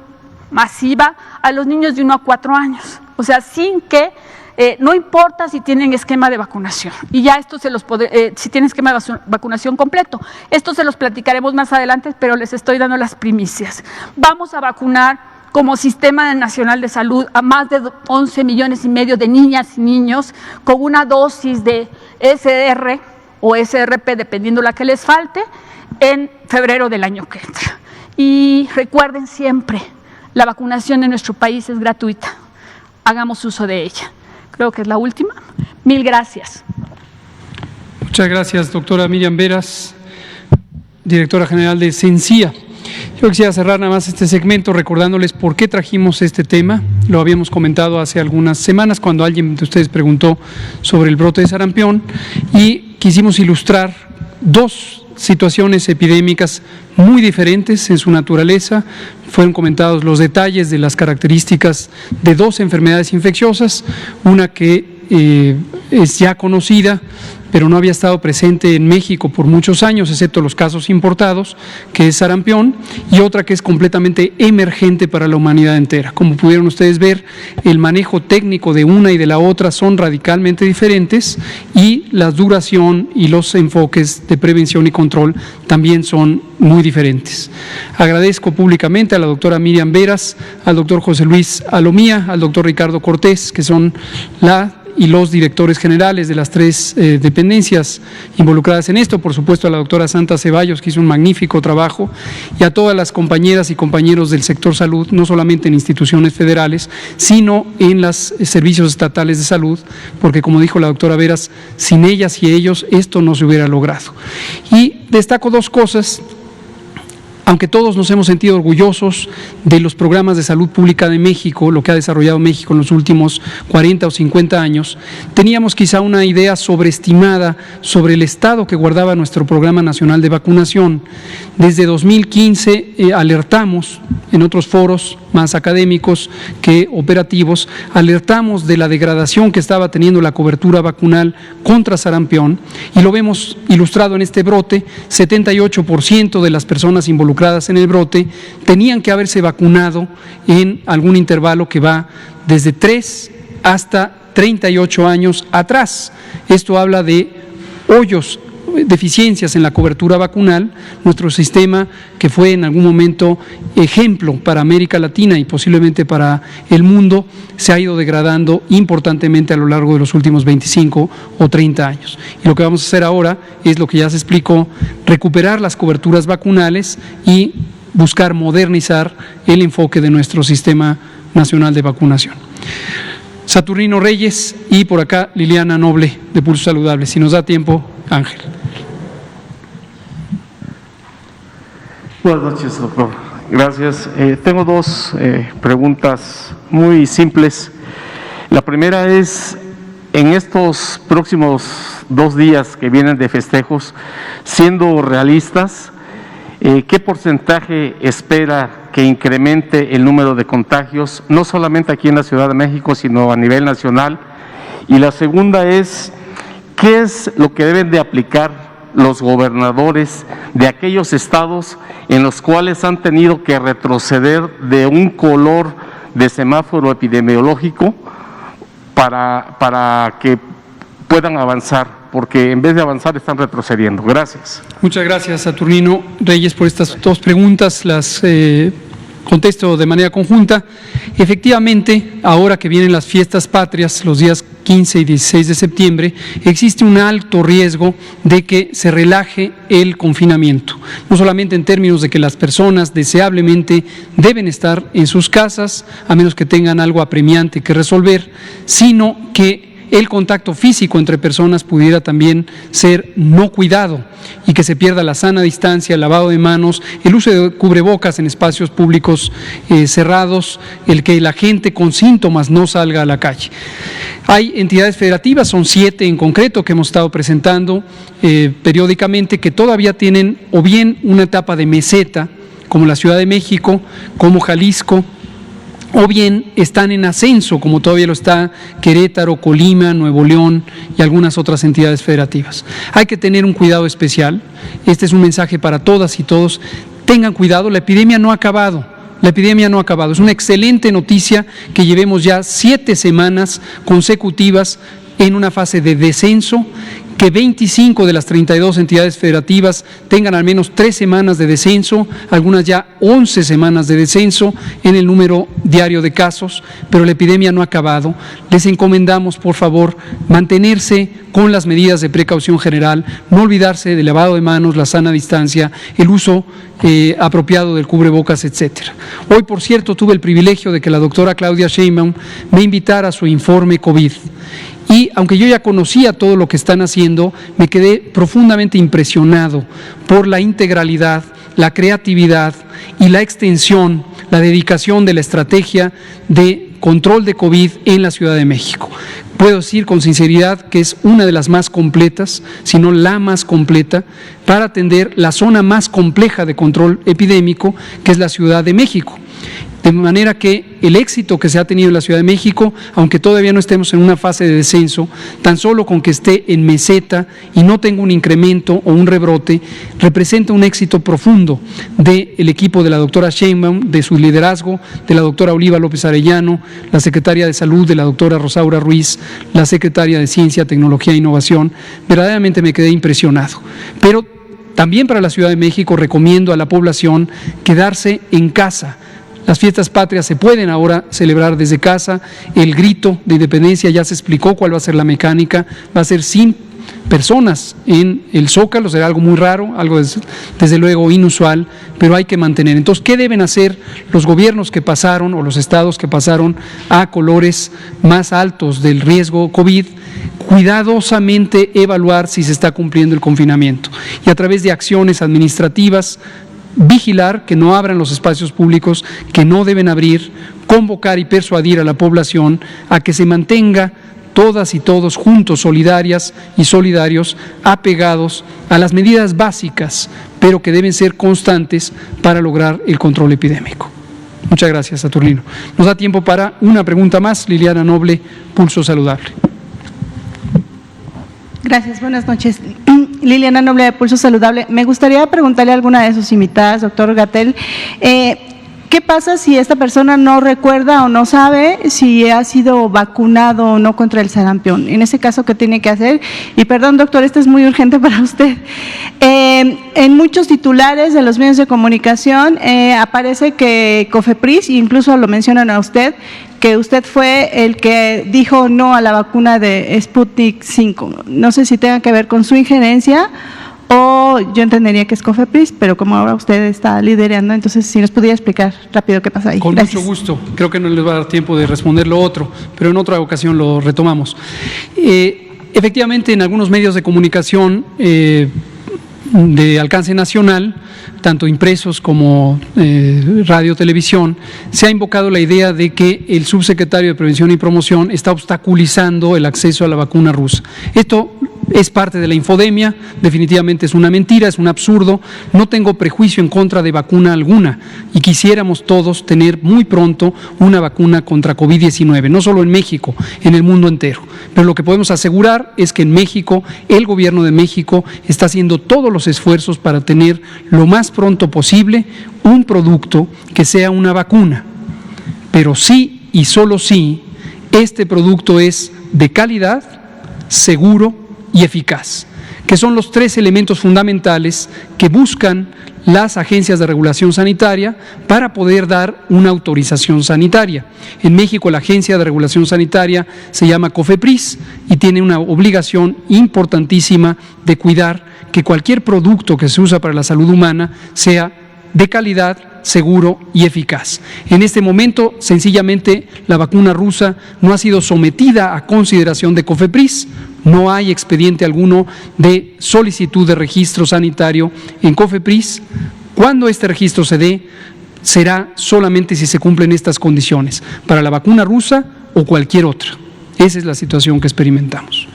masiva a los niños de 1 a 4 años. O sea, sin que no importa si tienen esquema de vacunación, y ya esto si tienen esquema de vacunación completo, esto se los platicaremos más adelante, pero les estoy dando las primicias. Vamos a vacunar como Sistema Nacional de Salud a más de 11,5 millones de niñas y niños con una dosis de SR o SRP, dependiendo la que les falte, en febrero del año que entra. Y recuerden siempre, la vacunación en nuestro país es gratuita, hagamos uso de ella. Creo que es la última. Mil gracias. Muchas gracias, doctora Miriam Veras, directora general de CENSIA. Yo quisiera cerrar nada más este segmento recordándoles por qué trajimos este tema. Lo habíamos comentado hace algunas semanas cuando alguien de ustedes preguntó sobre el brote de sarampión y quisimos ilustrar dos situaciones epidémicas muy diferentes en su naturaleza. Fueron comentados los detalles de las características de dos enfermedades infecciosas, una que es ya conocida, pero no había estado presente en México por muchos años, excepto los casos importados, que es sarampión, y otra que es completamente emergente para la humanidad entera. Como pudieron ustedes ver, el manejo técnico de una y de la otra son radicalmente diferentes y la duración y los enfoques de prevención y control también son muy diferentes. Agradezco públicamente a la doctora Miriam Veras, al doctor José Luis Alomía, al doctor Ricardo Cortés, que son y los directores generales de las tres dependencias involucradas en esto, por supuesto a la doctora Santa Ceballos, que hizo un magnífico trabajo, y a todas las compañeras y compañeros del sector salud, no solamente en instituciones federales, sino en los servicios estatales de salud, porque como dijo la doctora Veras, sin ellas y ellos esto no se hubiera logrado. Y destaco dos cosas. Aunque todos nos hemos sentido orgullosos de los programas de salud pública de México, lo que ha desarrollado México en los últimos 40 o 50 años, teníamos quizá una idea sobreestimada sobre el estado que guardaba nuestro Programa Nacional de Vacunación. Desde 2015 alertamos en otros foros más académicos que operativos, alertamos de la degradación que estaba teniendo la cobertura vacunal contra sarampión y lo vemos ilustrado en este brote. 78% de las personas involucradas en el brote tenían que haberse vacunado en algún intervalo que va desde 3 hasta 38 años atrás. Esto habla de hoyos, deficiencias en la cobertura vacunal. Nuestro sistema, que fue en algún momento ejemplo para América Latina y posiblemente para el mundo, se ha ido degradando importantemente a lo largo de los últimos 25 o 30 años. Y lo que vamos a hacer ahora es lo que ya se explicó: recuperar las coberturas vacunales y buscar modernizar el enfoque de nuestro Sistema Nacional de Vacunación. Saturnino Reyes y por acá Liliana Noble de Pulso Saludable. Si nos da tiempo, Ángel. Buenas noches, doctor. Gracias. Tengo dos preguntas muy simples. La primera es, en estos próximos 2 días que vienen de festejos, siendo realistas, ¿qué porcentaje espera que incremente el número de contagios, no solamente aquí en la Ciudad de México, sino a nivel nacional? Y la segunda es, ¿qué es lo que deben de aplicar los gobernadores de aquellos estados en los cuales han tenido que retroceder de un color de semáforo epidemiológico para que puedan avanzar? Porque en vez de avanzar están retrocediendo. Gracias. Muchas gracias, Saturnino Reyes, por estas 2 preguntas. Las contesto de manera conjunta. Efectivamente, ahora que vienen las fiestas patrias, los días 15 y 16 de septiembre, existe un alto riesgo de que se relaje el confinamiento, no solamente en términos de que las personas deseablemente deben estar en sus casas, a menos que tengan algo apremiante que resolver, sino que el contacto físico entre personas pudiera también ser no cuidado y que se pierda la sana distancia, el lavado de manos, el uso de cubrebocas en espacios públicos cerrados, el que la gente con síntomas no salga a la calle. Hay entidades federativas, son 7 en concreto que hemos estado presentando periódicamente, que todavía tienen o bien una etapa de meseta, como la Ciudad de México, como Jalisco, o bien están en ascenso, como todavía lo está Querétaro, Colima, Nuevo León y algunas otras entidades federativas. Hay que tener un cuidado especial. Este es un mensaje para todas y todos. Tengan cuidado, la epidemia no ha acabado. La epidemia no ha acabado. Es una excelente noticia que llevemos ya 7 semanas consecutivas en una fase de descenso, que 25 de las 32 entidades federativas tengan al menos 3 semanas de descenso, algunas ya 11 semanas de descenso en el número diario de casos, pero la epidemia no ha acabado. Les encomendamos, por favor, mantenerse con las medidas de precaución general, no olvidarse del lavado de manos, la sana distancia, el uso apropiado del cubrebocas, etcétera. Hoy, por cierto, tuve el privilegio de que la doctora Claudia Sheinbaum me invitara a su informe COVID. Y aunque yo ya conocía todo lo que están haciendo, me quedé profundamente impresionado por la integralidad, la creatividad y la extensión, la dedicación de la estrategia de control de COVID en la Ciudad de México. Puedo decir con sinceridad que es una de las más completas, si no la más completa, para atender la zona más compleja de control epidémico, que es la Ciudad de México. De manera que el éxito que se ha tenido en la Ciudad de México, aunque todavía no estemos en una fase de descenso, tan solo con que esté en meseta y no tenga un incremento o un rebrote, representa un éxito profundo del equipo de la doctora Sheinbaum, de su liderazgo, de la doctora Oliva López Arellano, la secretaria de Salud, de la doctora Rosaura Ruiz, la secretaria de Ciencia, Tecnología e Innovación. Verdaderamente me quedé impresionado. Pero también para la Ciudad de México recomiendo a la población quedarse en casa. Las fiestas patrias se pueden ahora celebrar desde casa. El grito de independencia ya se explicó cuál va a ser la mecánica. Va a ser sin personas en el Zócalo, será algo muy raro, algo desde luego inusual, pero hay que mantener. Entonces, ¿qué deben hacer los gobiernos que pasaron o los estados que pasaron a colores más altos del riesgo COVID? Cuidadosamente evaluar si se está cumpliendo el confinamiento y a través de acciones administrativas vigilar que no abran los espacios públicos que no deben abrir, convocar y persuadir a la población a que se mantenga todas y todos juntos, solidarias y solidarios, apegados a las medidas básicas, pero que deben ser constantes para lograr el control epidémico. Muchas gracias, Saturnino. Nos da tiempo para una pregunta más. Liliana Noble, Pulso Saludable. Gracias, buenas noches. Liliana Noble de Pulso Saludable. Me gustaría preguntarle a alguna de sus invitadas, doctor Gatell, ¿qué pasa si esta persona no recuerda o no sabe si ha sido vacunado o no contra el sarampión? En ese caso, ¿qué tiene que hacer? Y perdón, doctor, esto es muy urgente para usted. En muchos titulares de los medios de comunicación aparece que COFEPRIS, incluso lo mencionan a usted, que usted fue el que dijo no a la vacuna de Sputnik 5. No sé si tenga que ver con su injerencia o yo entendería que es COFEPRIS, pero como ahora usted está liderando, entonces si nos pudiera explicar rápido qué pasa ahí. Con Gracias. mucho gusto. Creo que no les va a dar tiempo de responder lo otro, pero en otra ocasión lo retomamos. Efectivamente, en algunos medios de comunicación de alcance nacional, tanto impresos como radio, televisión, se ha invocado la idea de que el subsecretario de Prevención y Promoción está obstaculizando el acceso a la vacuna rusa. Esto es parte de la infodemia, definitivamente es una mentira, es un absurdo. No tengo prejuicio en contra de vacuna alguna y quisiéramos todos tener muy pronto una vacuna contra COVID-19, no solo en México, en el mundo entero. Pero lo que podemos asegurar es que en México, el gobierno de México está haciendo todos los esfuerzos para tener lo más pronto posible un producto que sea una vacuna. Pero sí y solo sí, este producto es de calidad, seguro y eficaz, que son los tres elementos fundamentales que buscan las agencias de regulación sanitaria para poder dar una autorización sanitaria. En México la agencia de regulación sanitaria se llama COFEPRIS y tiene una obligación importantísima de cuidar que cualquier producto que se usa para la salud humana sea de calidad, seguro y eficaz. En este momento, sencillamente, la vacuna rusa no ha sido sometida a consideración de COFEPRIS, no hay expediente alguno de solicitud de registro sanitario en COFEPRIS. Cuando este registro se dé, será solamente si se cumplen estas condiciones, para la vacuna rusa o cualquier otra. Esa es la situación que experimentamos.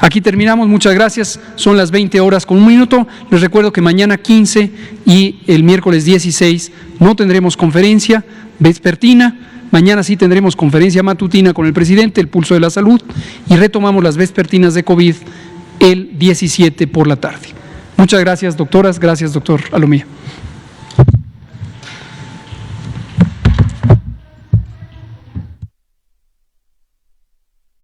Aquí terminamos, muchas gracias, son las 20:01. Les recuerdo que mañana 15 y el miércoles 16 no tendremos conferencia vespertina. Mañana sí tendremos conferencia matutina con el presidente, el pulso de la salud, y retomamos las vespertinas de COVID el 17 por la tarde. Muchas gracias, doctoras, gracias, doctor Alomía.